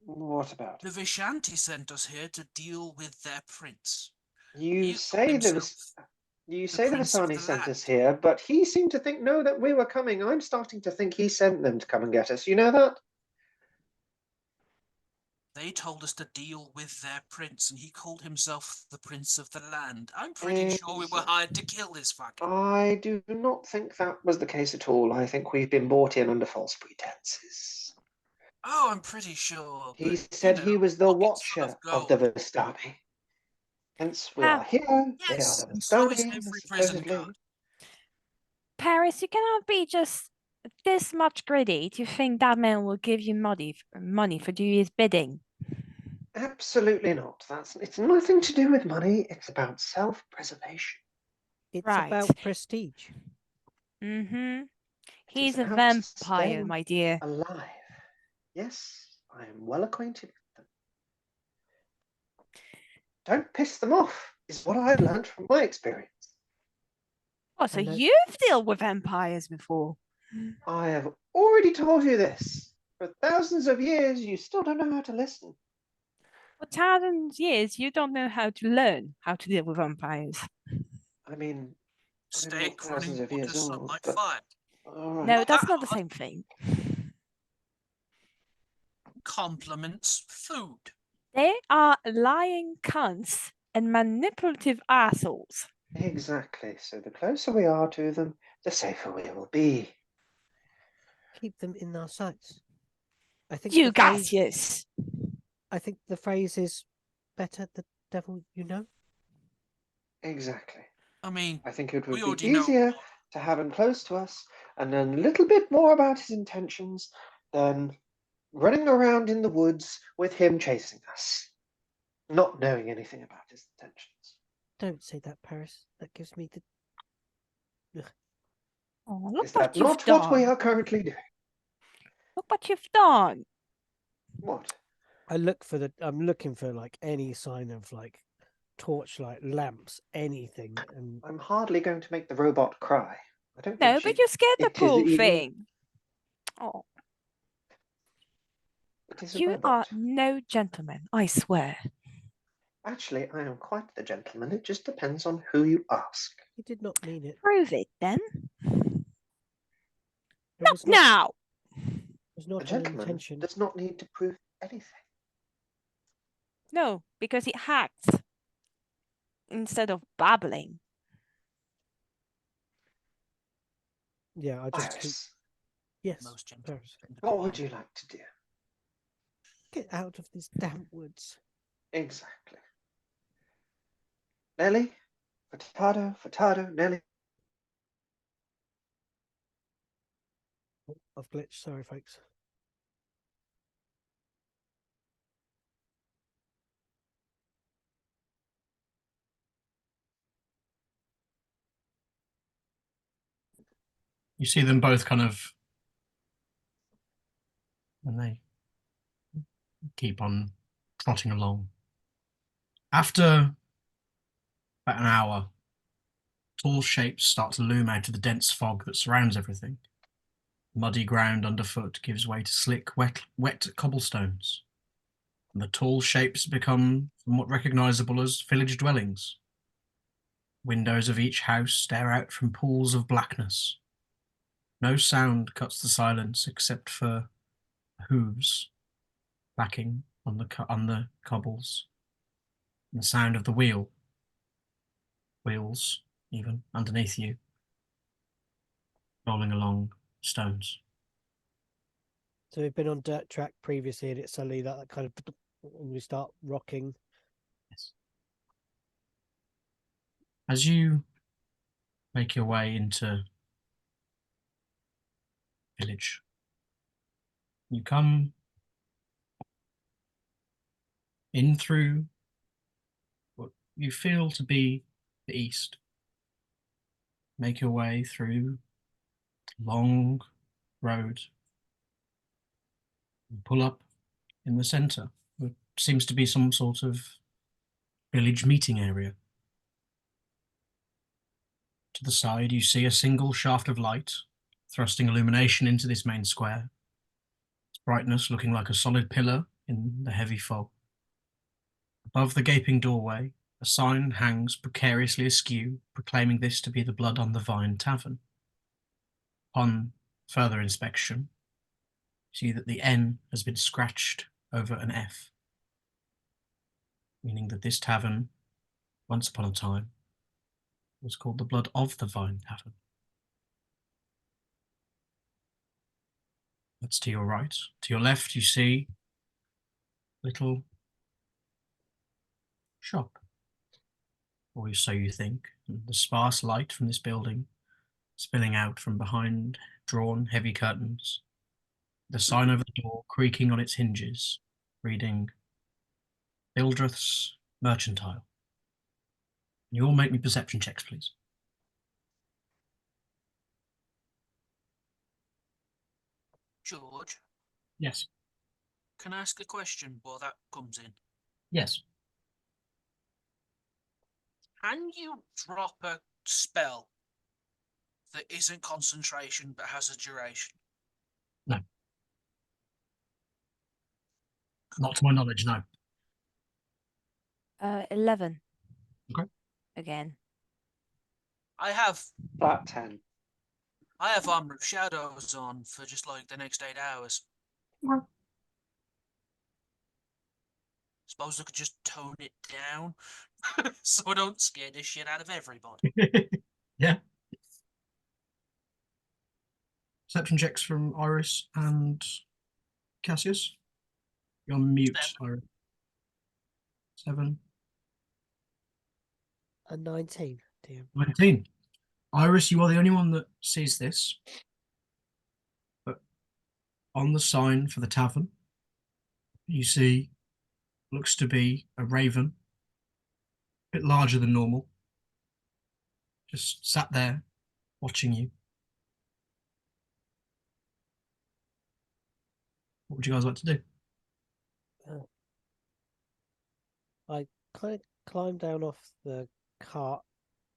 What about The it? Vishanti sent us here to deal with their prince. You He say the prince of Vasani the sent land. us here, but he seemed to think no, that we were coming. I'm starting to think he sent them to come and get us. You know that? They told us to deal with their prince, and he called himself the prince of the land. I'm pretty sure we were hired to kill this fucker. I do not think that was the case at all. I think we've been brought in under false pretenses. Oh, I'm pretty sure. He But, said he was the pockets full watcher of the gold. Vistani. Hence, we Ah, are here. They are Yes, the and so is Vistani, every prison supposedly. guard. Paris, you cannot be just this much greedy to think that man will give you money for do his bidding. Absolutely not. It's nothing to do with money. It's about self-preservation. It's Right. about prestige. Mm-hmm. It He's is a about vampire, staying my dear. alive. Yes, I am well acquainted with them. Don't piss them off, is what I've learned from my experience. Oh, so I know- you've dealt with vampires before? I have already told you this. For thousands of years, you still don't know how to listen. For thousands of years, you don't know how to learn how to deal with vampires. I mean, I'm Steak not thousands running of water, years old, sunlight, but fire. all right. No, that's not the Hard. same thing. Compliments food. They are lying cunts and manipulative assholes. Exactly. So the closer we are to them, the safer we will be. Keep them in our sights. I think You the phrase, Gaseous. I think the phrase is better the devil you know. Exactly. I mean, I think it we would already be know. easier to have him close to us and learn a little bit more about his intentions than running around in the woods with him chasing us, not knowing anything about his intentions. Don't say that, Paris. That gives me the. Oh, look Is what that you've not what we done. are currently doing? Look what you've done. What? I'm looking for like any sign of like torchlight, lamps, anything, and I'm hardly going to make the robot cry. I don't No, think but you scared the it is poor even. thing. Oh, It is a you are robot. no gentleman, I swear. Actually, I am quite the gentleman. It just depends on who you ask. he did not mean it. Prove it then. It was not. Now. It was A not an gentleman intention. does not need to prove anything. No, because it hacked instead of babbling. Yeah, I just. Iris, Yes, Most gentlemen. Paris. what would you like to do? Get out of these damp woods. Exactly. Nelly? Furtado, Nelly. Oh, I've glitched. Sorry, folks. You see them both kind of, and they keep on trotting along. After about an hour, tall shapes start to loom out of the dense fog that surrounds everything. Muddy ground underfoot gives way to slick, wet cobblestones, and the tall shapes become somewhat recognizable as village dwellings. Windows of each house stare out from pools of blackness. No sound cuts the silence except for hooves clacking on the cobbles, and the sound of the wheels even underneath you, rolling along stones. So we've been on dirt track previously, and it's suddenly that kind of, and we start rocking. Yes. As you make your way into village, you come in through what you feel to be the east. Make your way through a long road and pull up in the centre. What seems to be some sort of village meeting area. To the side, you see a single shaft of light, thrusting illumination into this main square, its brightness looking like a solid pillar in the heavy fog. Above the gaping doorway, a sign hangs precariously askew, proclaiming this to be the Blood on the Vine Tavern. Upon further inspection, you see that the N has been scratched over an F, meaning that this tavern, once upon a time, was called the Blood of the Vine Tavern. That's to your right. To your left, you see a little shop, or so you think. And the sparse light from this building spilling out from behind drawn heavy curtains. The sign over the door creaking on its hinges, reading Bildreth's Merchantile. You all make me perception checks, please. George, Yes. can I ask a question while that comes in? Yes. Can you drop a spell that isn't concentration but has a duration? No. Not to my knowledge, no. 11. Okay. Again. I have Flat 10. Armor of Shadows on for just like the next 8 hours. Okay. Suppose I could just tone it down so I don't scare the shit out of everybody. Yeah. Perception checks from Iris and Cassius. You're on mute, Iris. 7. A 19, DM. 19. Iris, you are the only one that sees this. But on the sign for the tavern, you see looks to be a raven, a bit larger than normal, just sat there watching you. What would you guys like to do? I kind of climb down off the cart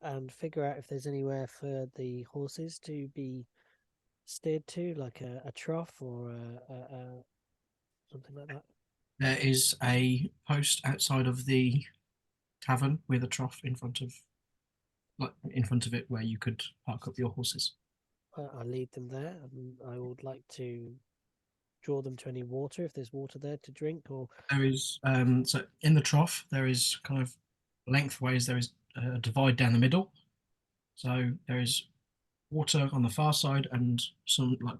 and figure out if there's anywhere for the horses to be steered to, like a trough or something like that. There is a post outside of the tavern with a trough in front of, like in front of it, where you could park up your horses. I lead them there, and I would like to draw them to any water if there's water there to drink. Or There is so in the trough there is kind of lengthways there is a divide down the middle. So there is water on the far side and some like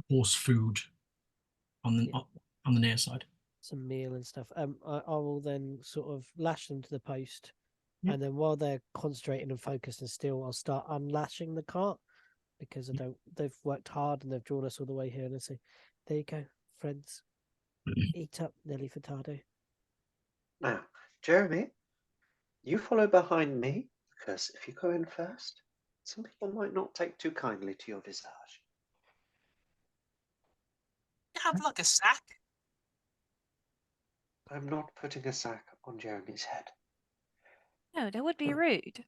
horse food on the on the near side. some meal and stuff. I will then sort of lash them to the post, Yep. and then while they're concentrating and focused and still, I'll start unlashing the cart because they've worked hard and they've drawn us all the way here. And I say, there you go, friends, eat up Nelly Furtado. Now, Jeremy, you follow behind me, because if you go in first, some people might not take too kindly to your visage. You have like a sack. I'm not putting a sack on Jeremy's head. No, that would be rude.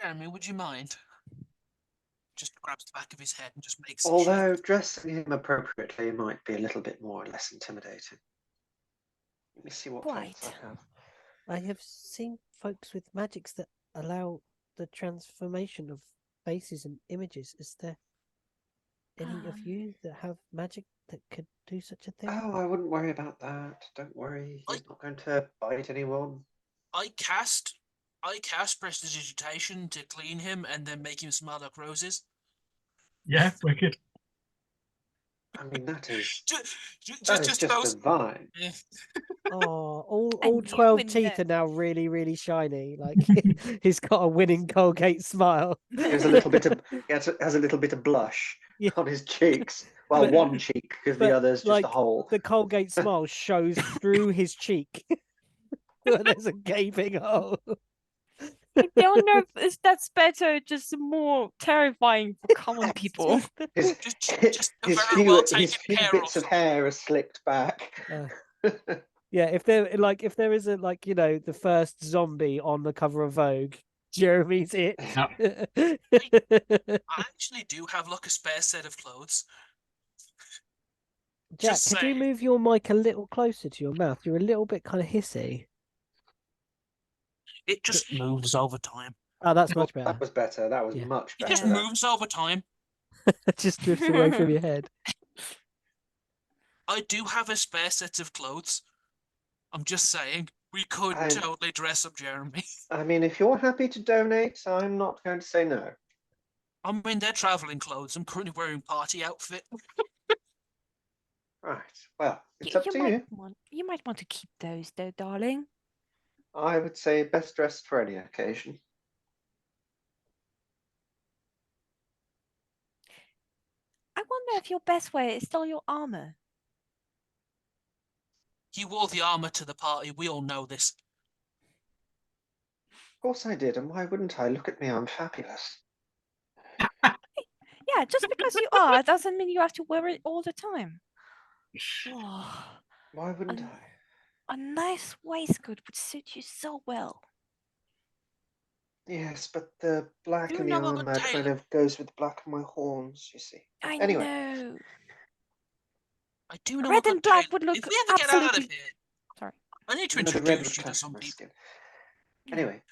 Jeremy, would you mind? Just grabs the back of his head and just makes Although a shape. dressing him appropriately might be a little bit more or less intimidating. Let me see what clothes Quite. I have. I have seen folks with magics that allow the transformation of faces and images. Is there any of you that have magic that could do such a thing? Oh, I wouldn't worry about that. Don't worry. He's not going to bite anyone. I cast prestidigitation to clean him and then make him smell like roses. Yeah, wicked. I mean, that is Just those. divine. Yeah. Oh, all And you 12 in teeth there. are now really, really shiny. Like he's got a winning Colgate smile. He has a little bit of has a little bit of blush Yeah. on his cheeks. Well, But- one cheek because the but, other's just like, a hole. The Colgate smile shows through his cheek. There's a gaping hole. I don't know if that's better, just more terrifying for common people. His, Just a very well taken his few care bits of. of hair are slicked back. Yeah, if there is a the first zombie on the cover of Vogue, Jeremy's it. I actually do have like a spare set of clothes. Jack, Just could you saying. move your mic a little closer to your mouth? You're a little bit kind of hissy. It just moves over time. Oh, that's much better. That was better. That was Yeah. much It better. just moves over time. It just drifts away from your head. I do have a spare set of clothes. I'm just saying, we could I- totally dress up Jeremy. I mean, if you're happy to donate, I'm not going to say no. I'm in their travelling clothes. I'm currently wearing party outfit. Right. Well, Y- it's up to you. you might want to keep those though, darling. I would say best dressed for any occasion. I wonder if your best wear is still your armor. You wore the armour to the party. We all know this. Of course I did, and why wouldn't I? Look at me, I'm fabulous. Yeah, just because you are doesn't mean you have to wear it all the time. Oh, Why wouldn't Um, I? a nice waistcoat would suit you so well. Yes, but the black You and the know a armor kind tailor. of goes with the black of my horns, you see. But I anyway, know. I do know a Red good and black tailor. would look If we ever get out of absolutely. here, Sorry. I need to no, the red introduce would you to clash some with my people. skin. Anyway,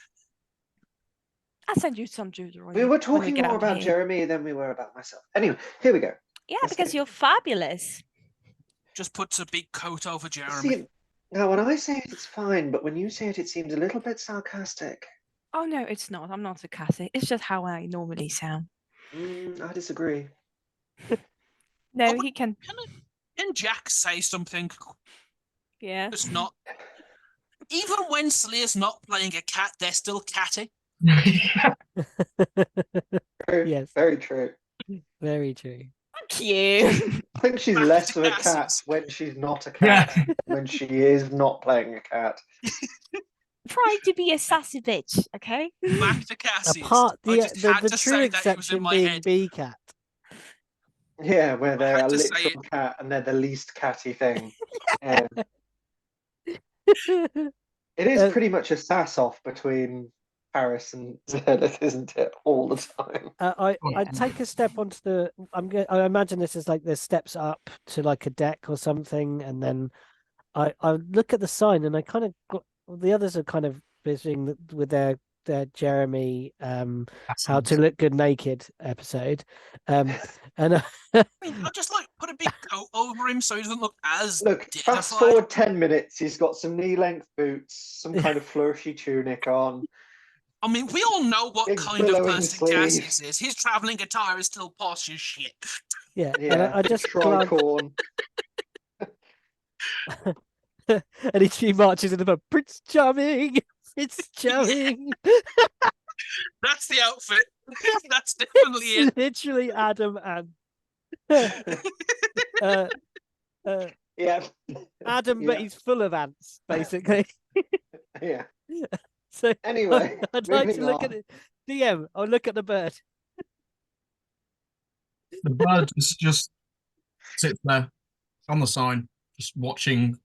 I'll send you some jewelry. we were when we talking get more out about here. Jeremy than we were about myself. Anyway, here we go. Yeah, Let's because get you're fabulous. Just puts a big coat over Jeremy. See, now when I say it, it's fine, but when you say it, it seems a little bit sarcastic. Oh no, it's not. I'm not sarcastic. It's just how I normally sound. I disagree. No, Oh, but he can. Can Jack say something? Yeah. It's not. Even when Sleer's not playing a cat, they're still catty. Very, Yes. very true. Very true. Fuck you. I think she's Back less to of a cat Cassie's. when she's not a cat when she is not playing a cat. Trying to be a sassy bitch, okay? Back to Cassie's. Apart I just had the to true say that it was in exception my being head. B cat. Yeah, where they're had a to say literal cat and they're the least catty thing. Um, it is pretty much a sass off between Paris and Zenith, isn't it? All the time. I take a step onto the. I imagine this is like there's steps up to like a deck or something, and then I look at the sign and I kind of the others are kind of visiting with their Jeremy how to look good naked episode, and I mean, I'll just like put a big coat over him so he doesn't look as Look, fast dignified. forward 10 minutes, he's got some knee-length boots, some kind of flourishy tunic on. I mean, we all know what Big kind of billowing person sleeves. Cassius is. His travelling attire is still posh as shit. yeah, Yeah, and I just glance, tricorn. and she marches in the Prince Charming, Prince Charming. That's the outfit. That's definitely it. Literally Adam and Yeah. Adam, but Yeah. he's full of ants, basically. Yeah. So Anyway, I'd like to moving look on. at it. DM, I'll look at the bird. The bird just sits there on the sign, just watching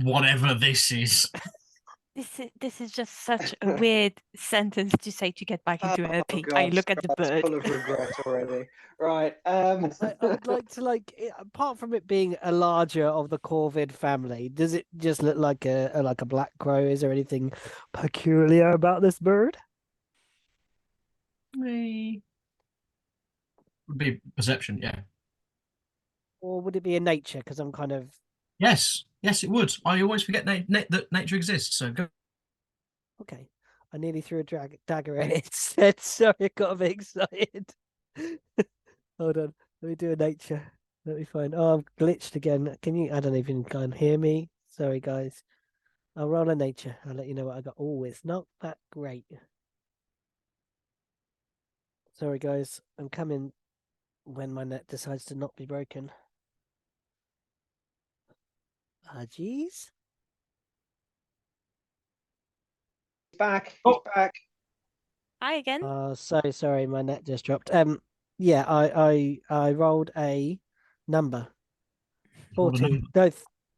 whatever this is. This is just such a weird sentence to say to get back into Oh LP. God, I look at the Strahd's bird. full of regret already. Right. I would like to apart from it being a larger of the Corvid family, does it just look like a black crow? Is there anything peculiar about this bird? Would be perception, yeah. Or would it be in nature? Because I'm kind of Yes, it would. I always forget that nature exists. So go. okay. I nearly threw a dagger at it. Said sorry, I got a bit excited. Hold on, let me do a nature. Let me find. Oh, I'm glitched again. Can you? I don't even can hear me. Sorry, guys. I'll roll a nature. I'll let you know what I got. Oh, it's not that great. Sorry, guys. I'm coming when my net decides to not be broken. Ah, geez. He's back. He's Oh. back. Hi again. So sorry, my net just dropped. Yeah, I rolled a number. 14. No,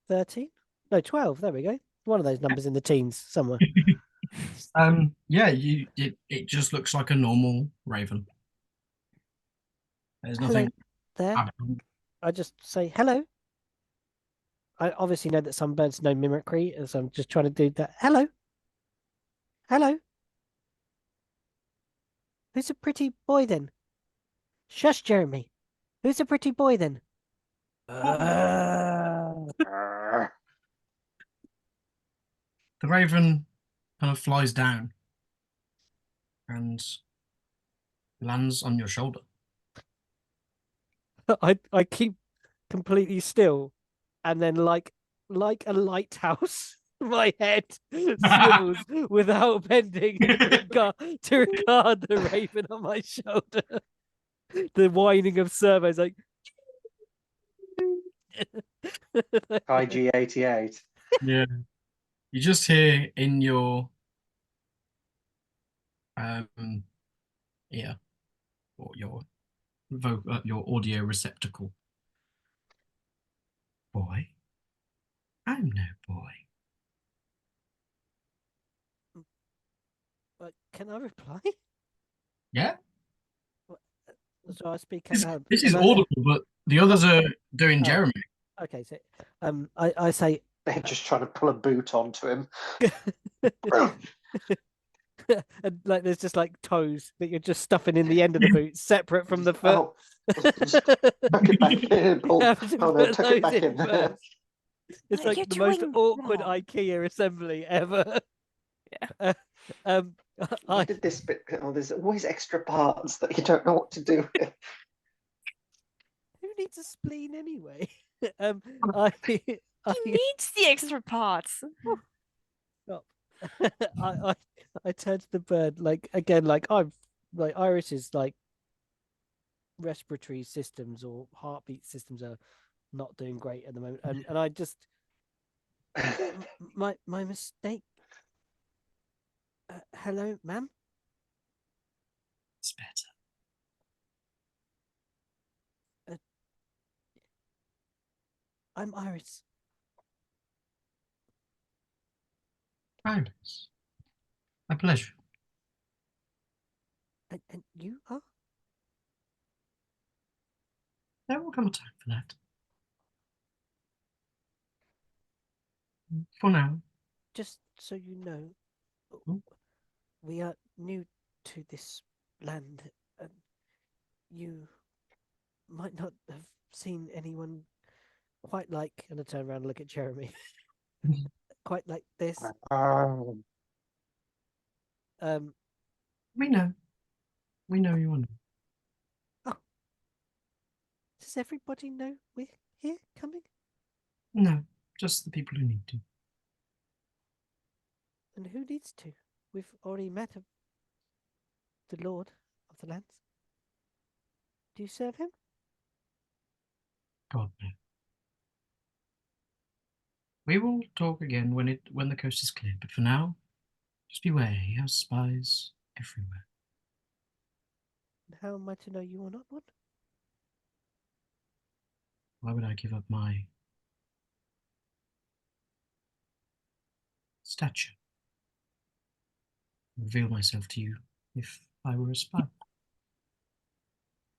13? No, 12. There we go. One of those numbers in the teens somewhere. Yeah, it just looks like a normal raven. There's Hello nothing. there. I just say hello. I obviously know that some birds know mimicry, as I'm just trying to do that. Hello. Hello. Who's a pretty boy then? Shush, Jeremy. Who's a pretty boy then? The raven kind of flies down and lands on your shoulder. I keep completely still, and then like a lighthouse, my head swivels without bending to regard the raven on my shoulder. The whining of servos, like IG-88. Yeah. You just hear in your ear or your audio receptacle. Boy, I'm no boy. Can I reply? Yeah, So I speak out loud. this is And audible, but the others are doing Oh. Jeremy. Okay, so I say They're just trying to pull a boot onto him. and like there's just like toes that you're just stuffing in the end of the boot, separate from the foot. Oh, just tuck it back in. You Oh, have to oh no, put tuck it those back in. first. It's You're like the most doing awkward wrong. IKEA assembly ever. Yeah. Um, Why I did this bit? Oh, there's always extra parts that you don't know what to do with. who needs a spleen anyway? I He needs the extra parts. stop. I turn to the bird like again, like I'm like Iris's like respiratory systems or heartbeat systems are not doing great at the moment, and I just my mistake. Hello, ma'am. It's better. I'm Iris. Iris. A pleasure. And you are? There will come a time for that. For now. Just so you know, Hmm? we are new to this land, and you might not have seen anyone quite like. And I turn around and look at Jeremy. Quite like this. We know. We know you are not. Does everybody know we're here coming? No, just the people who need to. And who needs to? We've already met the Lord of the Lands. Do you serve him? God no. We will talk again when the coast is clear, but for now, just beware, he has spies everywhere. And how am I to know you are not one? Why would I give up my stature? Reveal myself to you if I were a spy.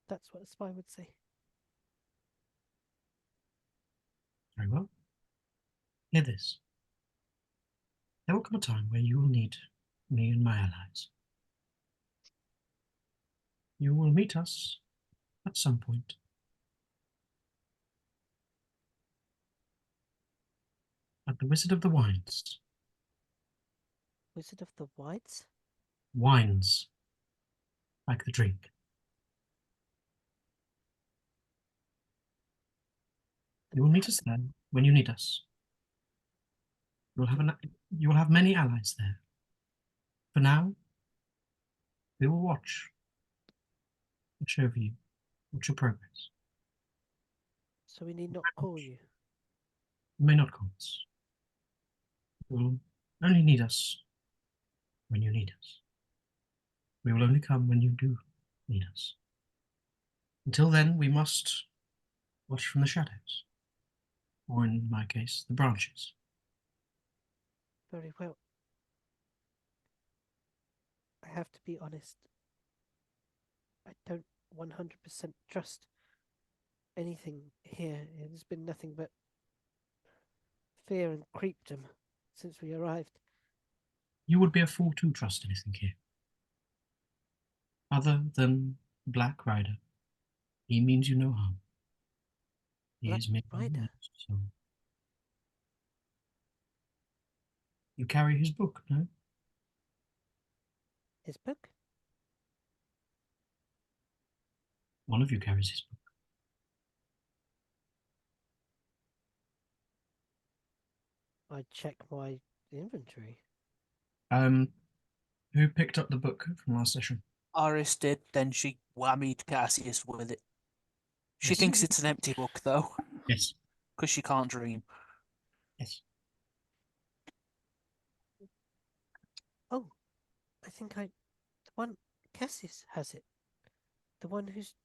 That's what a spy would say. Very well. Hear this. There will come a time where you will need me and my allies. You will meet us at some point. At the Wizard of the Wines. Wizard of the Whites? Wines. Like the drink. You will meet us there when you need us. You will have many allies there. For now, we will watch over you, watch your progress. So we need not call you. You may not call us. You will only need us when you need us. We will only come when you do need us. Until then, we must watch from the shadows, or in my case, the branches. Very well. I have to be honest. I don't 100% trust anything here. It has been nothing but fear and creepdom since we arrived. You would be a fool to trust anything here. Other than Black Rider, he means you no harm. He Black is merely Rider? lost, so. You carry his book, no? His book? One of you carries his book. I check my inventory. Who picked up the book from last session? Iris did, then she whammied Cassius with it. She Yes. thinks it's an empty book, though, Yes. because she can't dream. Yes. Oh, I think the one Cassius has it. The one who's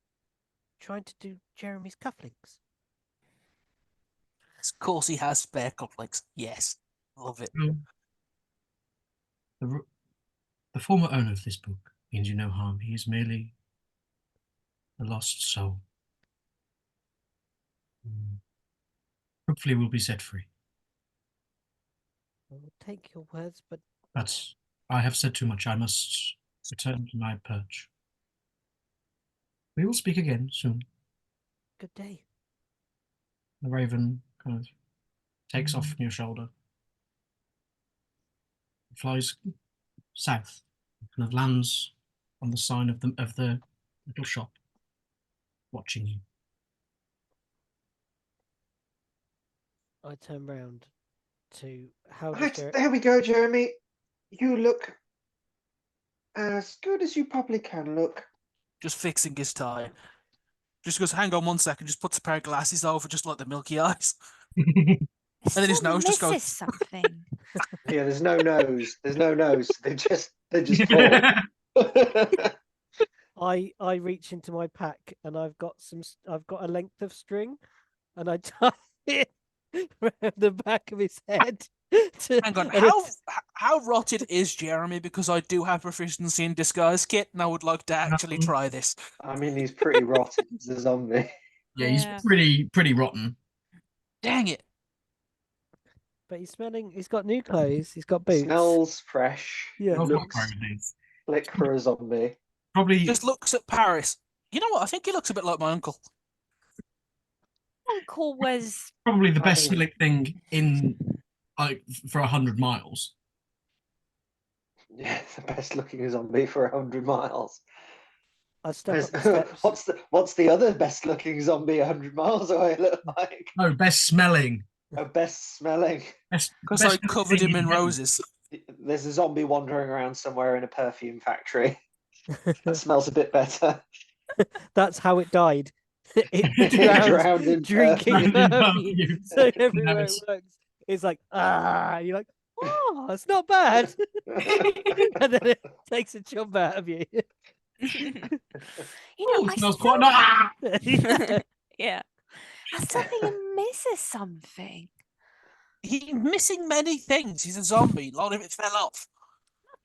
trying to do Jeremy's cufflinks. Of course, he has spare cufflinks. Yes, love it. The former owner of this book means you no harm. He is merely a lost soul. Hopefully will be set free. I will take your words, but But I have said too much. I must return to my perch. We will speak again soon. good day. The raven kind of takes off from your shoulder. Flies south. Kind of lands on the sign of the little shop, watching you. I turn round to how does Right, Jer- there we go, Jeremy. You look as good as you probably can look. Just fixing his tie. Just goes, hang on 1 second, just puts a pair of glasses over, just like the milky eyes. It And then his still nose just goes- misses something. Yeah, there's no nose. There's no nose. They're just full. I reach into my pack and I've got a length of string, and I tie it around the back of his head. Hang on, and how rotted is Jeremy? Because I do have proficiency in disguise kit, and I would like to actually try this. I mean, he's pretty rotten as a zombie. Yeah, Yeah. he's pretty rotten. Dang it! But he's smelling. He's got new clothes. He's got boots. Smells fresh. Yeah. Smells like Looks Paradise. slick for a zombie. Probably, Just looks at Paris. You know what? I think he looks a bit like my uncle. Uncle was probably the I best think- smelling thing in like for 100 miles. Yeah, the best looking zombie for 100 miles. I step up the steps. What's the other best looking zombie 100 miles away look like? No, best smelling. Oh, best smelling. Because I Best covered thing him in you can. roses. There's a zombie wandering around somewhere in a perfume factory. That smells a bit better. That's how it died. It It drowned drowned in drinking perfume. perfume. So everywhere Nice. it works, it's like and you're like, oh, it's not bad. And then it takes a chub out of you. you know, Oh, I smells still, quite nice. yeah. I still think it misses something. He's missing many things. He's a zombie. A lot of it fell off.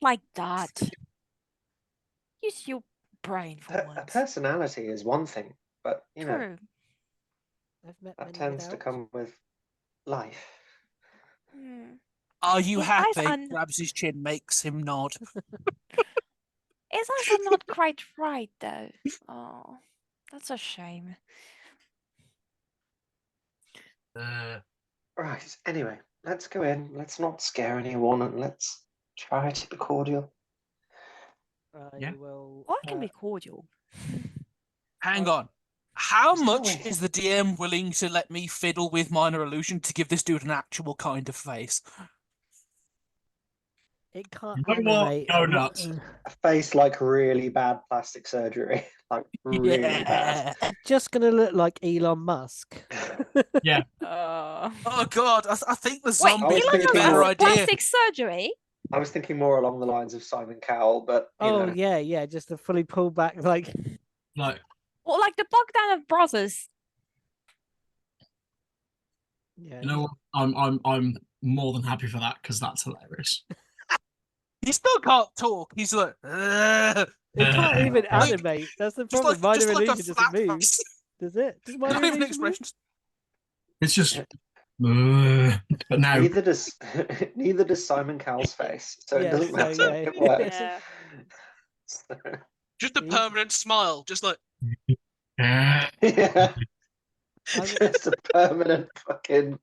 Like that. Use your brain for A once. personality is one thing, but you know True. I've met that many tends to without. come with life. Hmm. Are you His eyes happy? are- Grabs his chin, makes him nod. His eyes are not quite right, though. Oh, that's a shame. Right. Anyway, let's go in. Let's not scare anyone, and let's try to be cordial. I Yeah. will. Well, I can be cordial. Hang on. How Shall much we? is the DM willing to let me fiddle with minor illusion to give this dude an actual kind of face? It can't You know what? animate. Go nuts. A face like really bad plastic surgery, like really bad. Just gonna look like Elon Musk. Oh god, I think the Wait, zombie was would be a thinking better more- idea. plastic surgery? I was thinking more along the lines of Simon Cowell, but you Oh know. yeah, just a fully pulled back like. Like, Or like the Bogdanov brothers? Yeah. you know what? I'm more than happy for that because that's hilarious. He still can't talk. He's like, It can't even Like, animate. That's the just problem. like, just Minor like a illusion flat doesn't move. face. Does it? Does Not minor even illusion move? expressions. It's just, but now Neither does Simon Cowell's face, so it Yeah, doesn't so, matter. yeah. It works. Yeah. So, Just a See? permanent smile. Just like, yeah, I'm- just a permanent fucking.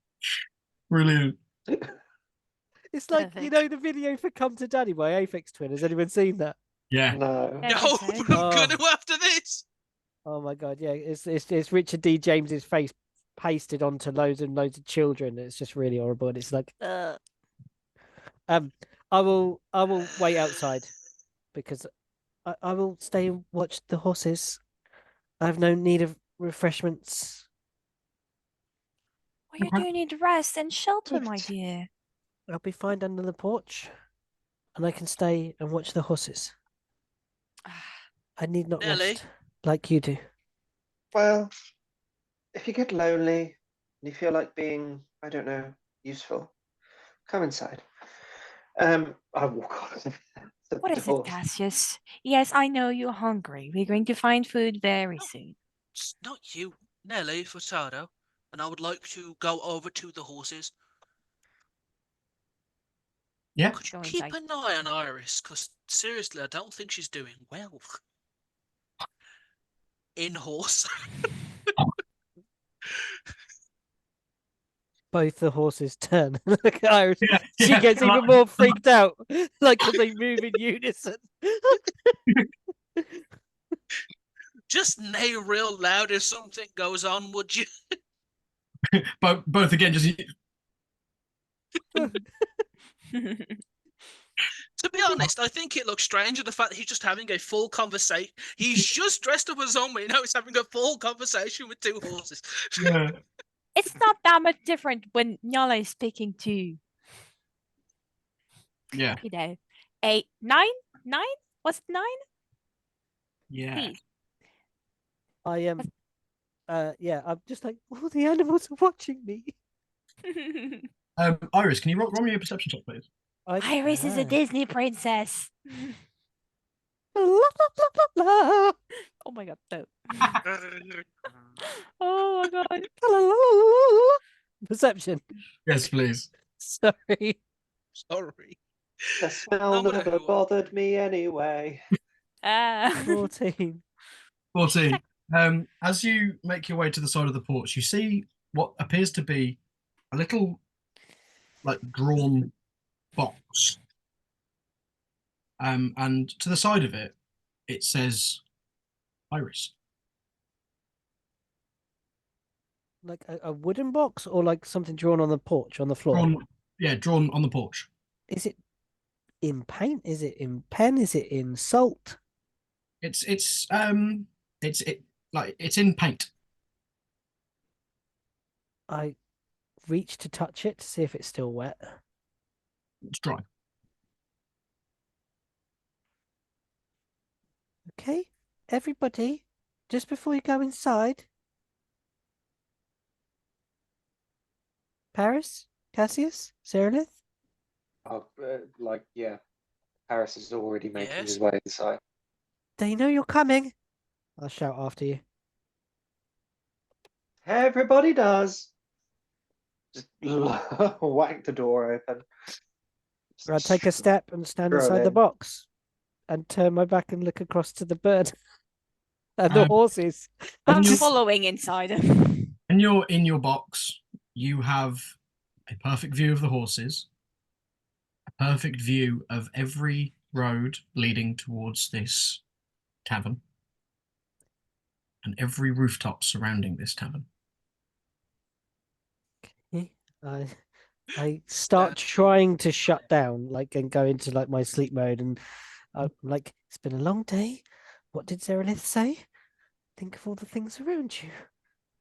brilliant. It's like Perfect. the video for "Come to Daddy" by Aphex Twin. Has anyone seen that? Yeah, No. Yeah. no, think so. I'm Oh. gonna after this. Oh my god, yeah, it's Richard D. James's face pasted onto loads and loads of children. It's just really horrible. And it's like, I will wait outside because I will stay and watch the horses. I have no need of refreshments. Well, you Okay. do need rest and shelter, my Right. dear. I'll be fine under the porch, and I can stay and watch the horses. I need not Nelly? rest like you do. Well, if you get lonely and you feel like being, I don't know, useful, come inside. I walk on to What the is it, door. Cassius? Yes, I know you're hungry. We're going to find food very soon. It's not you, Nelly Furtado. And I would like to go over to the horses. Yeah. Could you Go keep inside. an eye on Iris? Because seriously, I don't think she's doing well. In horse. Both the horses turn and look at Iris. Yeah, She yeah, gets like- even more freaked out, like because they move in unison. Just neigh real loud if something goes on, would you? both again just To be honest, I think it looks strange at the fact that he's just having a full conversation. He's just dressed up as a zombie, now he's having a full conversation with two horses. yeah. It's not that much different when Nyala is speaking to, Yeah. you know, a nine? Was it 9? Yeah. Please. I am, yeah, I'm just like, all the animals are watching me. Iris, can you roll me a perception check, please? Iris is a Disney princess. La, la, la, la, la. Oh my god, no. Oh my god. La, la, la, la, la, la. Perception. Yes, please. Sorry. Sorry. The smell No matter never who- bothered me anyway. 14. 14. As you make your way to the side of the porch, you see what appears to be a little, like, drawn box. And to the side of it, it says Iris. Like a wooden box or like something drawn on the porch on the floor? Drawn on the porch. Is it in paint? Is it in pen? Is it in salt? It's in paint. I reach to touch it to see if it's still wet. It's dry. Okay, everybody, just before you go inside. Paris, Cassius, Serelith, Oh, yeah, Paris is already making Yes? his way inside. they know you're coming. I'll shout after you. Everybody does. Just whack the door open. I'll take a step and stand Stroll inside the in. box and turn my back and look across to the bird and the horses. When I'm you- following inside. When you're in your box, you have a perfect view of the horses, a perfect view of every road leading towards this tavern, and every rooftop surrounding this tavern. I start That's trying to shut down, like, and go into like my sleep mode, and I'm like, it's been a long day. What did Serelith say? Think of all the things around you.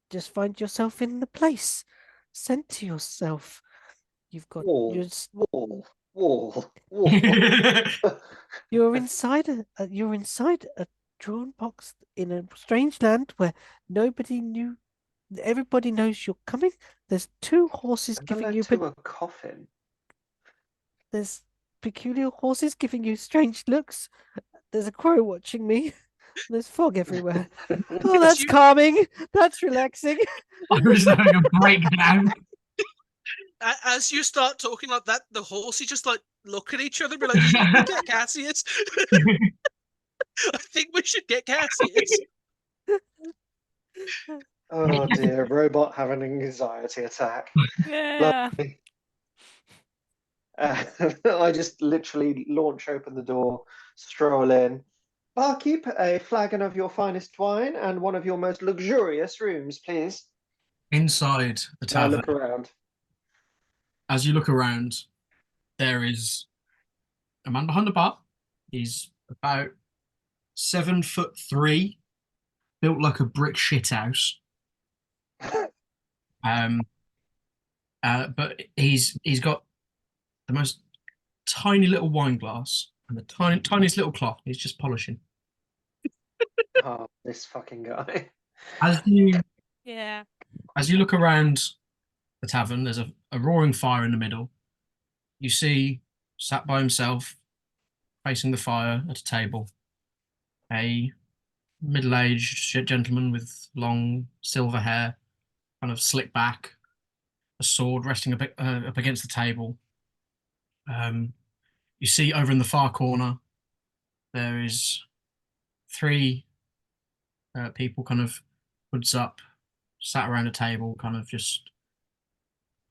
Just find yourself in the place. Center yourself. You've got Wall, wall. you're inside a drawn box in a strange land where nobody knew. Everybody knows you're coming. There's two horses giving you. to a coffin. There's peculiar horses giving you strange looks. There's a crow watching me. There's fog everywhere. Oh, that's you- calming. That's relaxing. Iris is having a breakdown. As you start talking like that, the horses just like look at each other and be like, should we get Cassius? I think we should get Cassius. Oh dear, robot having an anxiety attack. Yeah. I just literally launch open the door, stroll in, Barkeep, a flagon of your finest wine and one of your most luxurious rooms, please. Inside the I tavern, look around. as you look around, there is a man behind the bar. He's about 7'3", built like a brick shithouse. But he's got the most tiny little wine glass and the tiniest little cloth. He's just polishing. Oh, this fucking guy. As you Yeah. as you look around the tavern, there's a roaring fire in the middle. You see, sat by himself, facing the fire at a table, a middle-aged gentleman with long silver hair, kind of slicked back, a sword resting up against the table. You see over in the far corner, there is three people kind of hoods up, sat around a table, kind of just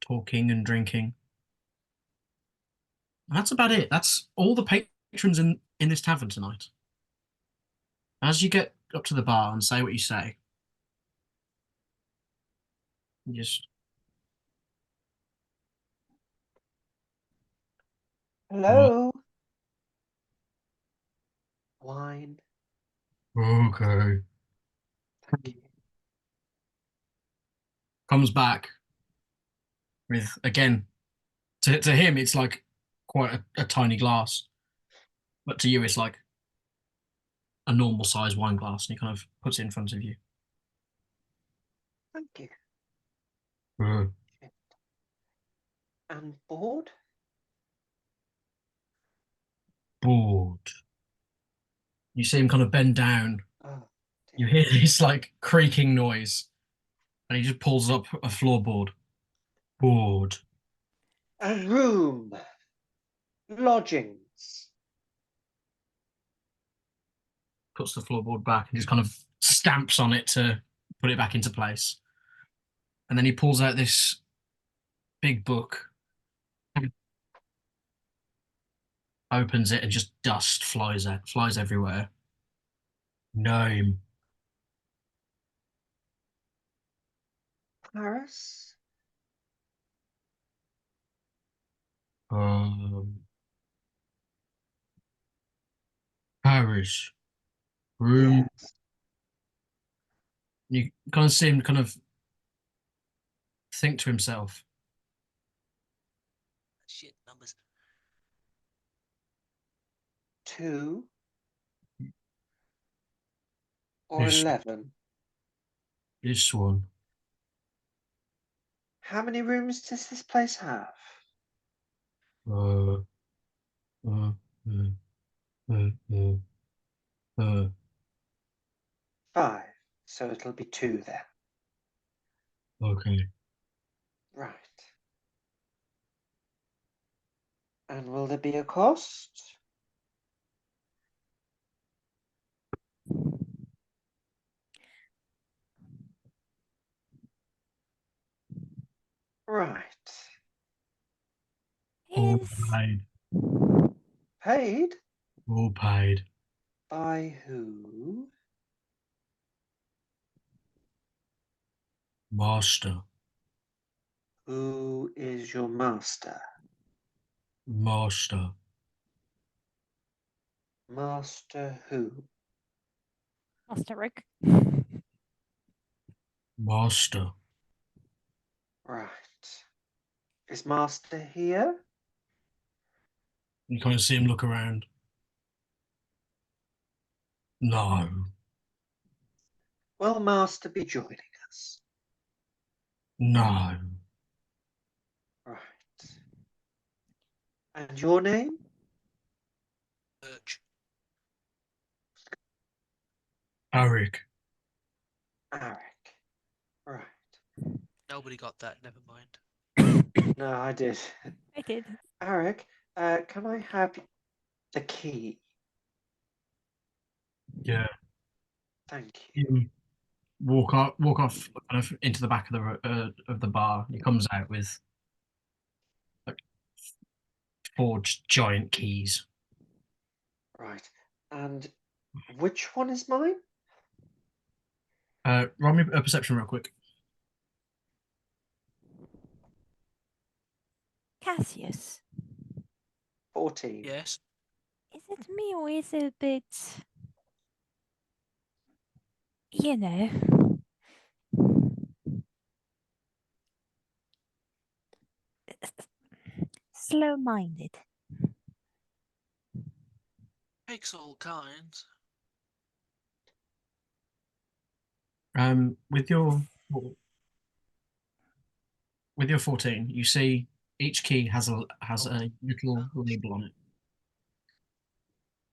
talking and drinking. And that's about it. That's all the patrons in this tavern tonight. As you get up to the bar and say what you say, you just Hello. Wine. okay. Thank you. Comes back with, again, to him it's like quite a tiny glass, but to you it's like a normal size wine glass, and he kind of puts it in front of you. Thank you. Uh, And bored? Bored. You see him kind of bend down. Oh, You dear. hear this like creaking noise, and he just pulls up a floorboard. Bored. A room. Lodgings. Puts the floorboard back and just kind of stamps on it to put it back into place. And then he pulls out this big book, opens it, and just dust flies everywhere. Name. Paris. Um, Paris. Room. Yes. You kind of see him kind of think to himself. Shit numbers. 2 or This 11. this one. How many rooms does this place have? Uh, uh, uh, uh, uh. 5. So it'll be 2 there. Okay. Right. And will there be a cost? Right. All Is paid. Paid? All paid. By who? Master. Who is your master? Master. Master who? Master Rick? Master. Right. Is Master here? You kind of see him look around. No. Will Master be joining us? No. Right. And your name? Birch. Eric. Arik. Right. Nobody got that. Never mind. No, I did. I did. Arik, can I have the key? Yeah. Thank you. You walk off kind of into the back of the bar. He comes out with like four giant keys. Right. And Which one is mine? Roll me a perception real quick. Cassius, 14. Yes. is it me or is it a bit, you know, slow-minded? Takes all kinds. With your 14, you see each key has a little label on it.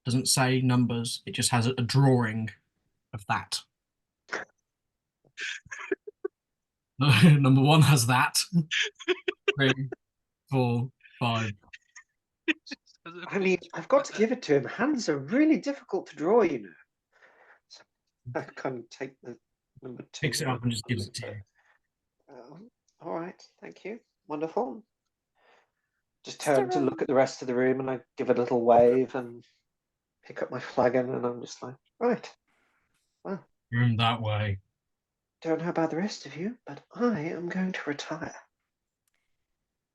Doesn't say numbers, it just has a drawing of that. Number 1 has that. 3, 4, 5. I mean, I've got to give it to him. Hands are really difficult to draw, you know. So I kind of take the number 2. Picks it up and just gives it to you. All right, thank you. Wonderful. Just Mr. turn to look at the rest of the room, and I give a little wave and pick up my flagon, and I'm just like, right. Well, Room that way. don't know about the rest of you, but I am going to retire.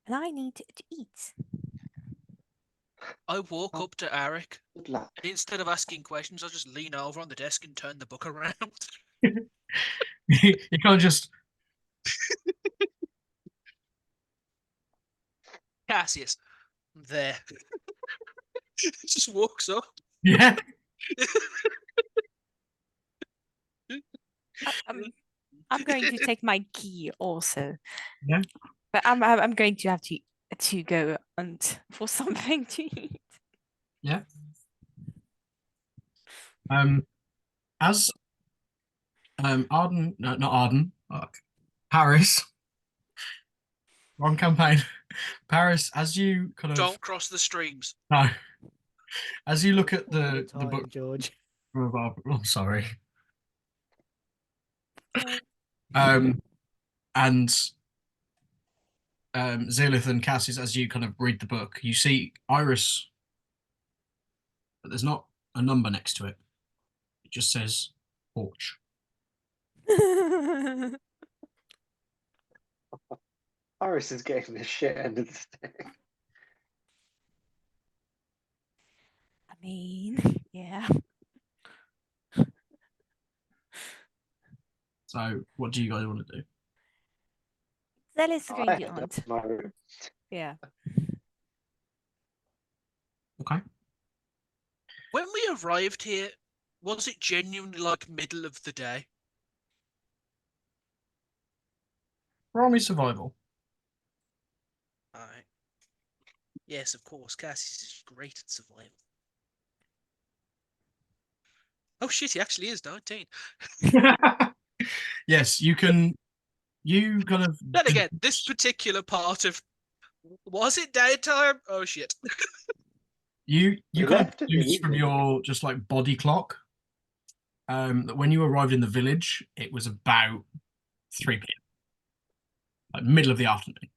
And I need to eat. I walk up to Eric, Good luck. and instead of asking questions, I just lean over on the desk and turn the book around. You can't just. Cassius, there. Just walks up. Yeah. I'm going to take my key also. Yeah. But I'm going to have to go and for something to eat. Yeah. As Arden, no, not Arden, Paris. Wrong campaign. Paris, as you kind of Don't cross the streams. no, as you look at All the the time, book George. from above, I'm sorry. Sorry. And Zealith and Cassius, as you kind of read the book, you see Iris, but there's not a number next to it. It just says porch. Iris is getting the shit end of the stick. I mean, yeah. So, what do you guys want to do? Zealous is I going to head up hunt. to my room. Yeah. Okay. When we arrived here, was it genuinely like middle of the day? Roll me survival. Alright. Yes, of course. Cassius is great at survival. Oh shit, he actually is 19. Yes, you can. You kind of. Then again, this particular part of was it daytime? Oh shit. You We kind of left in the deduce from evening. your just like body clock that when you arrived in the village, it was about 3 p.m. Like middle of the afternoon.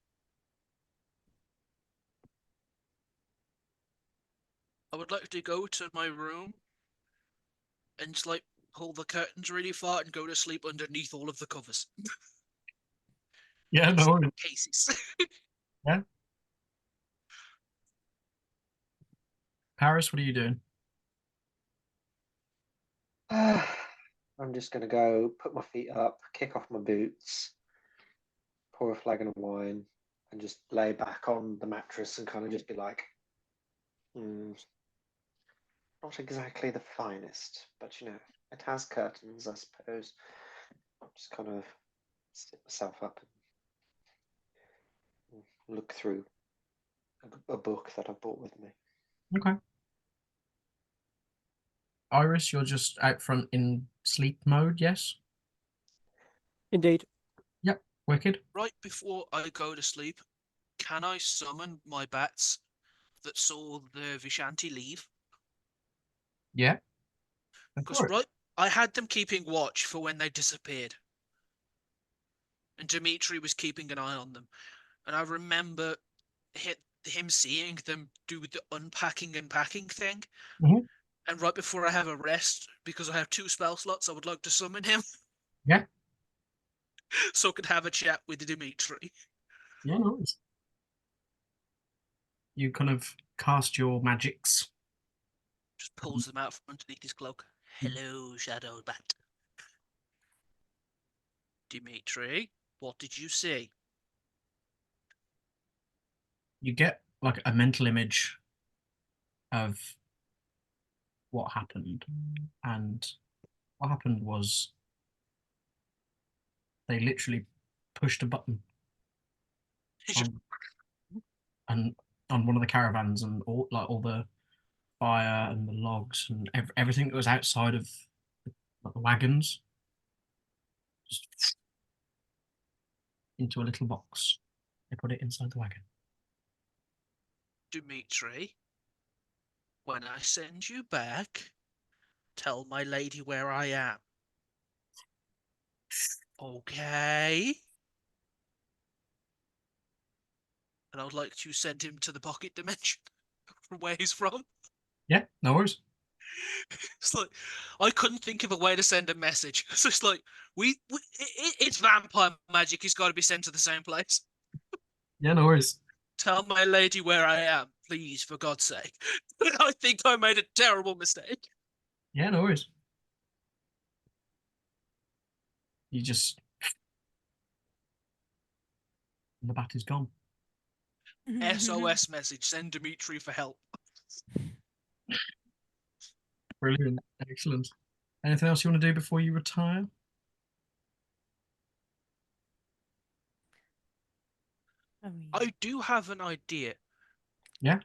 I would like to go to my room and just like pull the curtains really far and go to sleep underneath all of the covers. Yeah, no worries. Cases. Paris, what are you doing? I'm just going to go put my feet up, kick off my boots, pour a flagon of wine, and just lay back on the mattress and kind of just be like, not exactly the finest, but you know, it has curtains, I suppose. I'll just kind of sit myself up and look through a book that I brought with me. Okay. Iris, you're just out front in sleep mode, yes? Indeed. Yep. Wicked. Right before I go to sleep, can I summon my bats that saw the Vishanti leave? Yeah. Because I had them keeping watch for when they disappeared. And Dimitri was keeping an eye on them. And I remember him seeing them do the unpacking and packing thing. Mhm. And right before I have a rest, because I have 2 spell slots, I would like to summon him. Yeah. So I could have a chat with Dimitri. Yeah, no worries. You kind of cast your magics. Just pulls them out from underneath his cloak. Hello, Shadow Bat. Dimitri, what did you see? You get like a mental image of what happened. And what happened was they literally pushed a button He just and on one of the caravans, and all the fire and the logs and everything that was outside of the wagons just into a little box. They put it inside the wagon. Dimitri, when I send you back, tell my lady where I am. Okay? And I would like to send him to the pocket dimension from where he's from. Yeah, no worries. It's like, I couldn't think of a way to send a message. So it's like, it's vampire magic. He's got to be sent to the same place. Yeah, no worries. Tell my lady where I am, please, for God's sake. I think I made a terrible mistake. Yeah, no worries. You just the bat is gone. SOS message, send Dimitri for help. Brilliant, excellent. Anything else you want to do before you retire? I mean, I do have an idea. Yeah.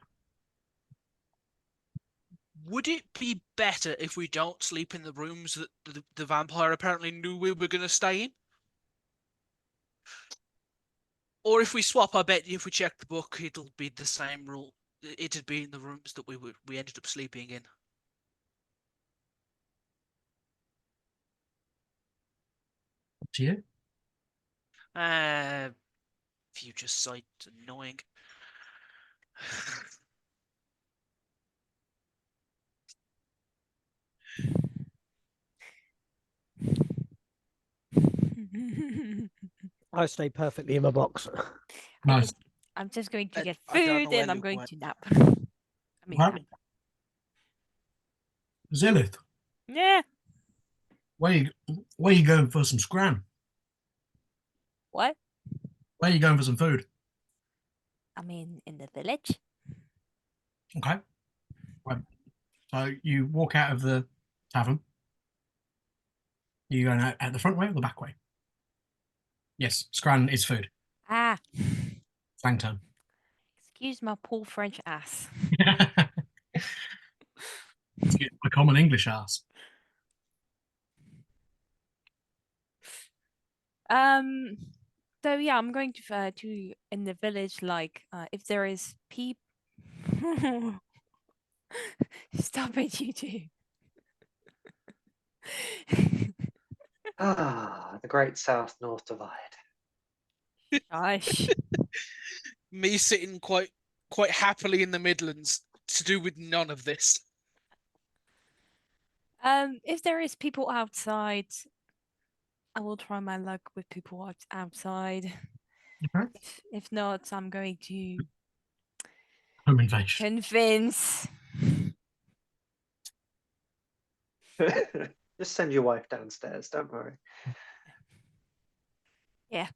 Would it be better if we don't sleep in the rooms that the vampire apparently knew we were going to stay in? Or if we swap, I bet if we check the book, it'll be the same rule. It'd be in the rooms that we ended up sleeping in. Up to you. Future sight annoying. I stay perfectly in my box. Nice. I'm just going to get I don't know food where and I'm Luke going went. to nap. I mean, What? Zilith, yeah. where you going for some scran? What? Where you going for some food? I mean, in the village. Okay. Right. So you walk out of the tavern. You going out the front way or the back way? Yes, scran is food. Ah, Slang term. excuse my poor French ass. Excuse my common English ass. So yeah, I'm going to in the village. Like, if there is people. Stop it, you two. Ah, the great South-North divide. Gosh. Me sitting quite happily in the Midlands to do with none of this. If there is people outside, I will try my luck with people outside. Okay. If not, I'm going to Home invasion. convince. Just send your wife downstairs, don't worry. Yeah.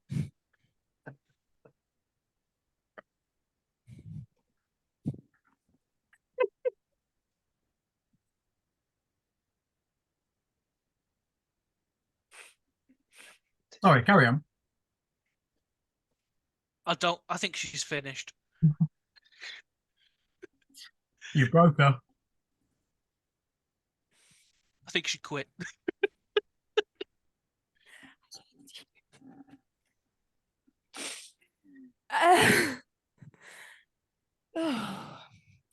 Sorry, carry on. I think she's finished. You broke her. I think she quit.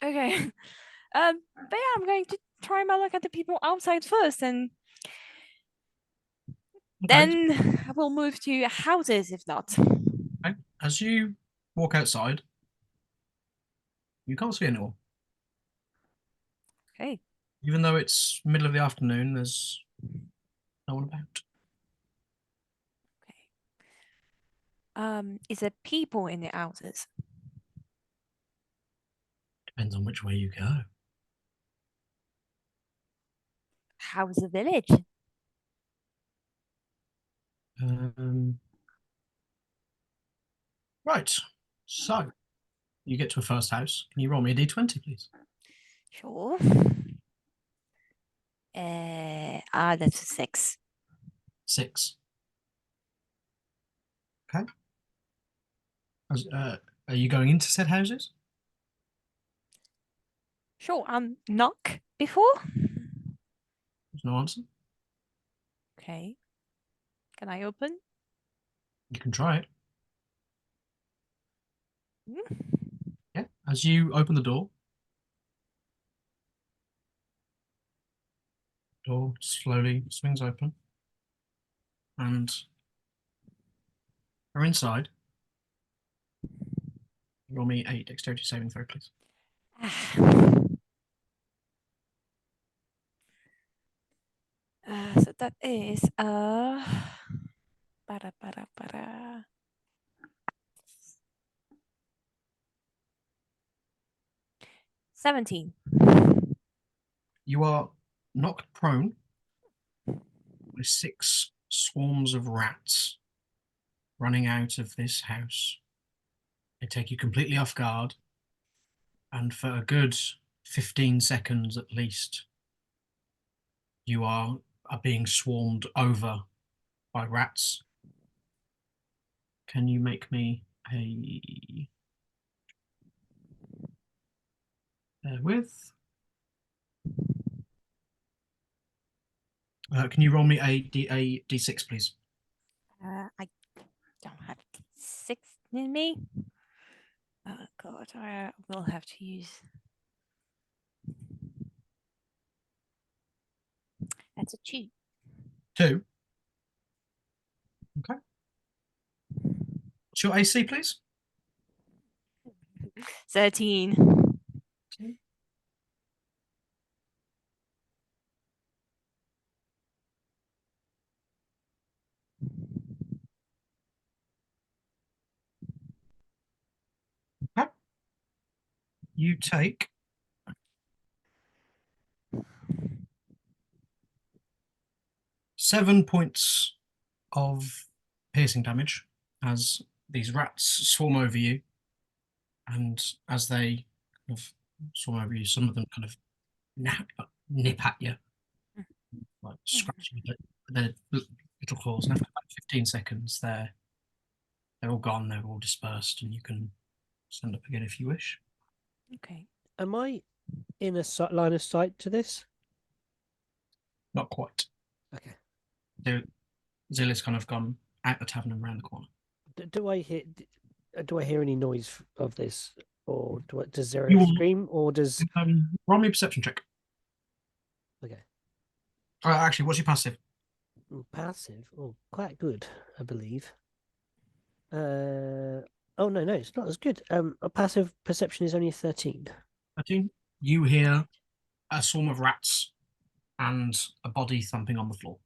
Okay. But yeah, I'm going to try my luck at the people outside first, and then I will move to houses if not. Okay. As you walk outside, you can't see anyone. Okay. Even though it's middle of the afternoon, there's no one about. Is there people in the houses? Depends on which way you go. How's the village? Right. So you get to a first house. Can you roll me a d20, please? Sure. That's a 6. 6. Okay. Are you going into said houses? Sure. Knock before. There's no answer. Okay. Can I open? You can try it. Mm. Yeah. As you open the door slowly swings open, and are inside. Roll me a dexterity saving throw, please. So that is para. 17. You are knocked prone by 6 swarms of rats running out of this house. They take you completely off guard, and for a good 15 seconds at least, you are being swarmed over by rats. Can you make me a can you roll me a d6, please? I don't have 6 in me. Oh god, I will have to use. That's a 2. 2. Okay. What's your AC, please? 13. Okay. You take 7 points of piercing damage as these rats swarm over you, and as they kind of swarm over you, some of them kind of nip at you, like scratching their little claws. And after about 15 seconds, they're all gone. They're all dispersed, and you can stand up again if you wish. Okay. Am I in a line of sight to this? Not quite. Okay. Zilla's kind of gone out the tavern and around the corner. Do I hear any noise of this, or does Zero You will- scream, or does? Roll me a perception check. Okay. Actually, what's your passive? Passive. Oh, quite good, I believe. Oh no, it's not as good. A passive perception is only 13. 13. You hear a swarm of rats and a body thumping on the floor.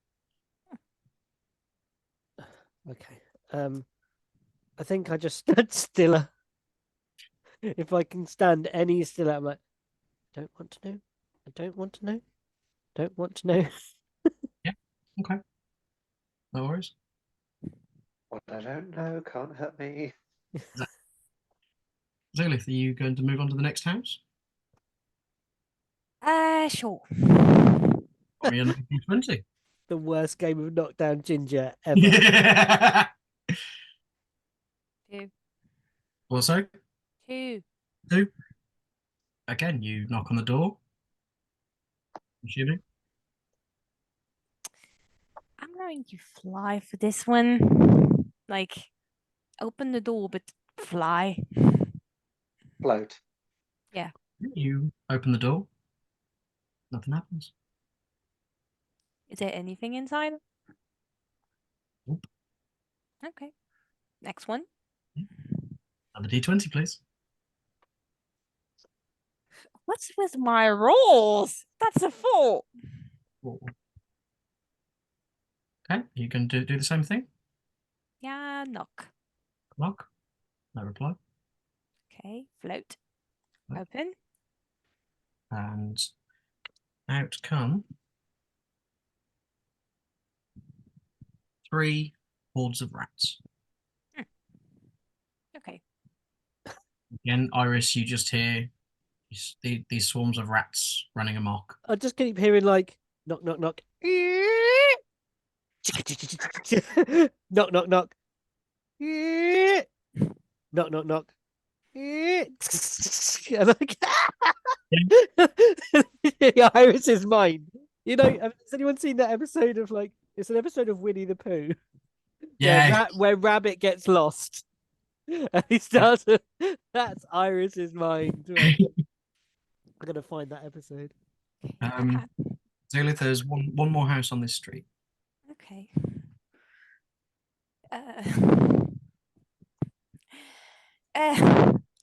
Okay. I think I just stood stiller. If I can stand any stiller, I'm like, don't want to know. I don't want to know. Don't want to know. Yeah. Okay. No worries. What I don't know can't hurt me. Zolith, are you going to move on to the next house? Sure. Roll me another d20. The worst game of knockdown ginger ever. Yeah. 2. Also, 2. 2. Again, you knock on the door. I'm assuming. I'm going to fly for this one. Like, open the door, but fly. Float. You open the door. Nothing happens. Is there anything inside? Nope. Okay. Next one. Another d20, please. What's with my rolls? That's a 4. Four. Okay, you can do the same thing. Yeah, knock. Knock. No reply. Okay, float. Right. Open. And out come 3 hordes of rats. Okay. Again, Iris, you just hear these swarms of rats running amok. I just keep hearing like knock, knock, knock. Knock, knock, knock. Knock, knock, knock. And like, Iris is mine. You know, has anyone seen that episode of like? It's an episode of Winnie the Pooh Yeah. where Rabbit gets lost, and he starts. That's Iris's mind. Right. I'm gonna find that episode. Zalith, there's one more house on this street. Okay.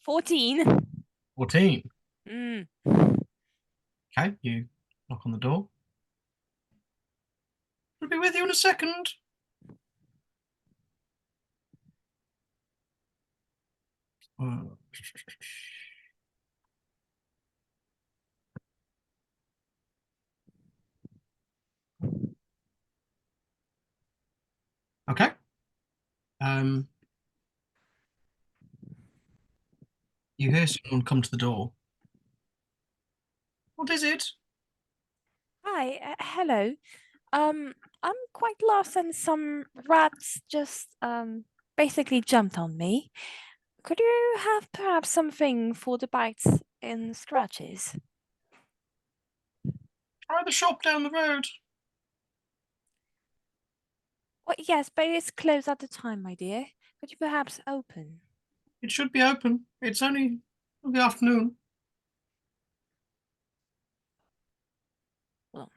14. 14. Mm. Okay, you knock on the door. I'll be with you in a second. Okay. You hear someone come to the door. What is it? Hi, hello. I'm quite lost and some rats just basically jumped on me. Could you have perhaps something for the bites and scratches? Try the shop down the road. Well, yes, but it's closed at the time, my dear. Could you perhaps open? It should be open. It's only the afternoon. Well,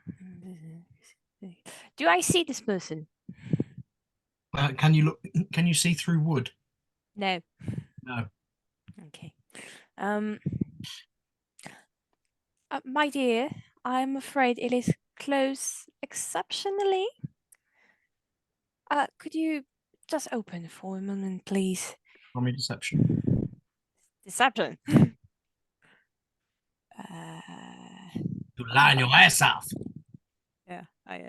do I see this person? Can you look? Can you see through wood? No. No. Okay. My dear, I'm afraid it is closed exceptionally. Could you just open for a moment, please? Roll me deception. Deception. You lying your ass off. Yeah, I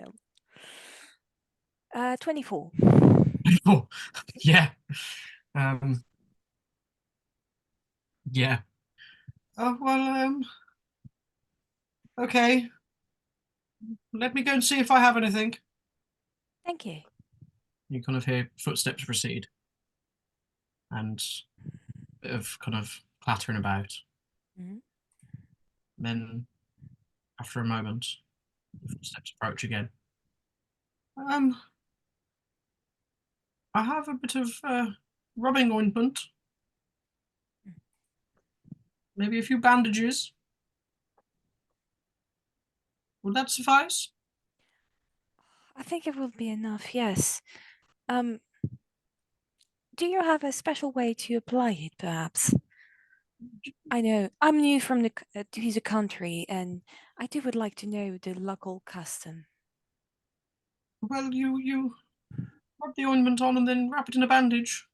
am. 24. Oh, yeah. Yeah. Oh well. Okay. Let me go and see if I have anything. Thank you. You kind of hear footsteps recede, and a bit of kind of clattering about. Mhm. Then, after a moment, the footsteps approach again. I have a bit of rubbing ointment. Maybe a few bandages. Would that suffice? I think it will be enough, yes. Do you have a special way to apply it, perhaps? I know I'm new from to the country, and I would like to know the local custom. Well, you rub the ointment on and then wrap it in a bandage.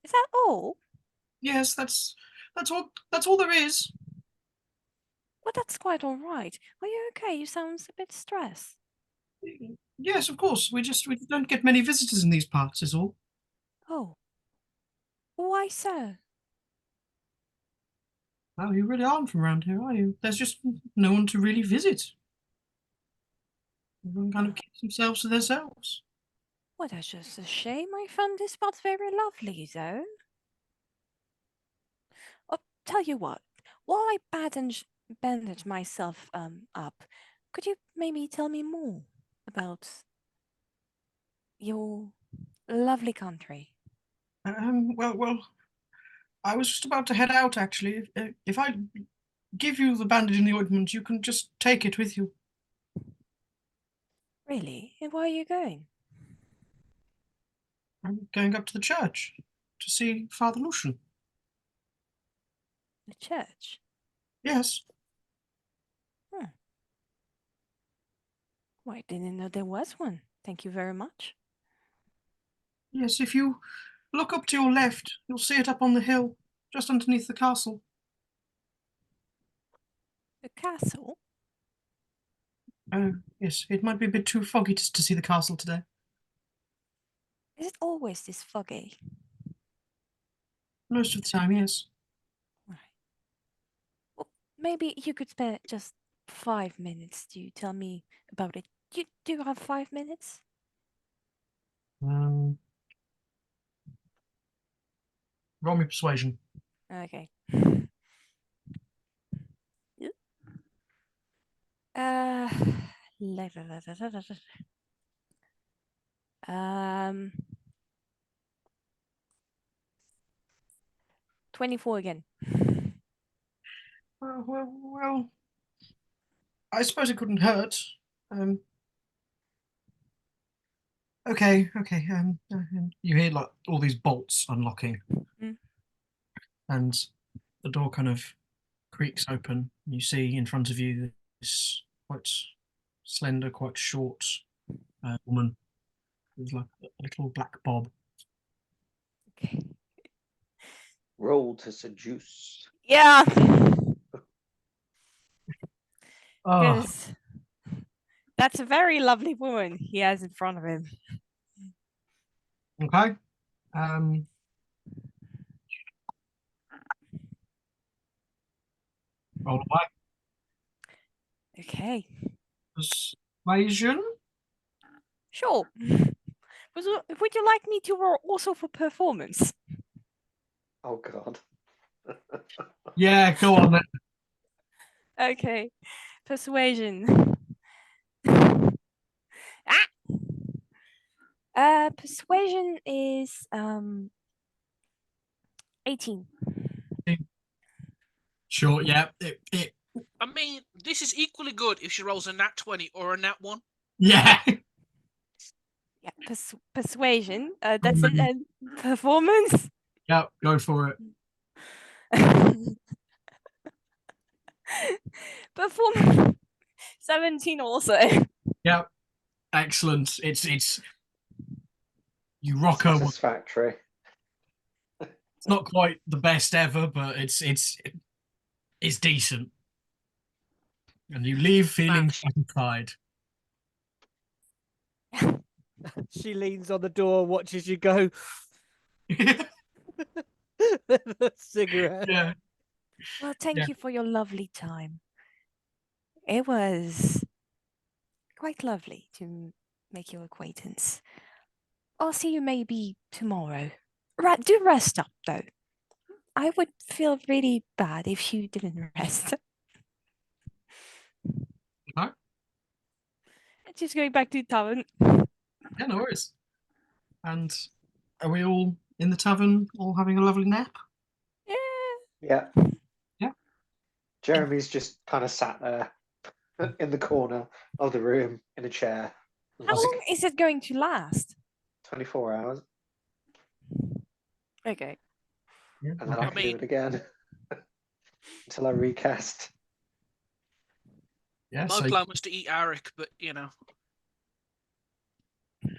Is that all? Yes, that's all. That's all there is. Well, that's quite all right. Are you okay? You sound a bit stressed. Yes, of course. We don't get many visitors in these parts, is all. Oh, why so? Well, you really aren't from around here, are you? There's just no one to really visit. Everyone kind of keeps themselves to themselves. Well, that's just a shame. I found this spot very lovely, though. Oh, tell you what, while I bandage myself up, could you maybe tell me more about your lovely country? Well, I was just about to head out, actually. If I give you the bandage and the ointment, you can just take it with you. Really? And where are you going? I'm going up to the church to see Father Lucian. The church. Yes. Well, I didn't know there was one. Thank you very much. Yes, if you look up to your left, you'll see it up on the hill, just underneath the castle. The castle? Oh, yes, it might be a bit too foggy to see the castle today. Is it always this foggy? Most of the time, yes. Right. Well, maybe you could spare just 5 minutes to tell me about it. You do have 5 minutes? Roll me persuasion. Okay. Uh, la- la- la- la- la- la- 24 again. Well, I suppose it couldn't hurt. Okay. You hear like all these bolts unlocking, Mm. and the door kind of creaks open. You see in front of you this quite slender, quite short woman with like a little black bob. Okay. Roll to seduce. Yeah. Oh, Because that's a very lovely woman he has in front of him. okay. Roll away. Okay. Persuasion. Sure. Would you like me to roll also for performance? Oh God. Yeah, go on then. Okay. Persuasion. Persuasion is 18. Sure, yeah. I mean, this is equally good if she rolls a nat 20 or a nat 1. Yeah. Yeah, persuasion. That's a performance. Yeah, go for it. Performance 17 also. Yeah, excellent. It's you rock her. Satisfactory. It's not quite the best ever, but it's decent. And you leave feeling Smash. satisfied. She leans on the door, watches you go. Cigarette. Yeah. Well, thank Yeah. you for your lovely time. It was quite lovely to make your acquaintance. I'll see you maybe tomorrow. Do rest up, though. I would feel really bad if you didn't rest. Okay. Just going back to the tavern. Yeah, no worries. And are we all in the tavern, all having a lovely nap? Yeah. Yeah. Yeah. Jeremy's just kind of sat there in the corner of the room in a chair. How long is it going to last? 24 hours. Okay. Yeah. And then Okay. I can do it again until I recast. Yeah. My So plan was to eat Arik, but you know. I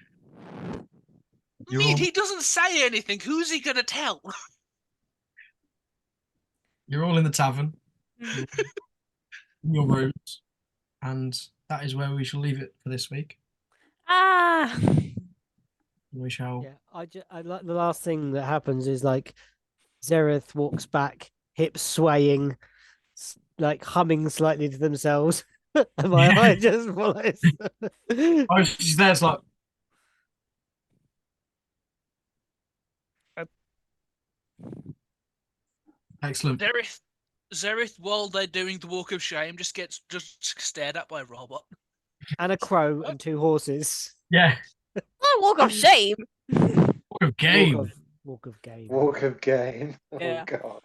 You're mean, all- he doesn't say anything. Who's he gonna tell? you're all in the tavern, Mm. in your rooms, and that is where we shall leave it for this week. Ah. We shall. Yeah, I like the last thing that happens is like Zereth walks back, hips swaying, like humming slightly to themselves. And my eye just follows. Oh, she's there. It's like. Excellent. Zerith, while they're doing the walk of shame, just gets stared at by a robot. And a crow and 2 horses. Yeah. Oh, walk of shame. What a game. Walk of game. Walk of game. Oh Yeah. God.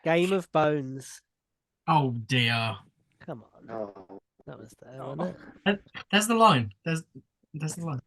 Game of bones. Oh dear. Come on. Oh. That was there, wasn't it? There's the line. There's the line.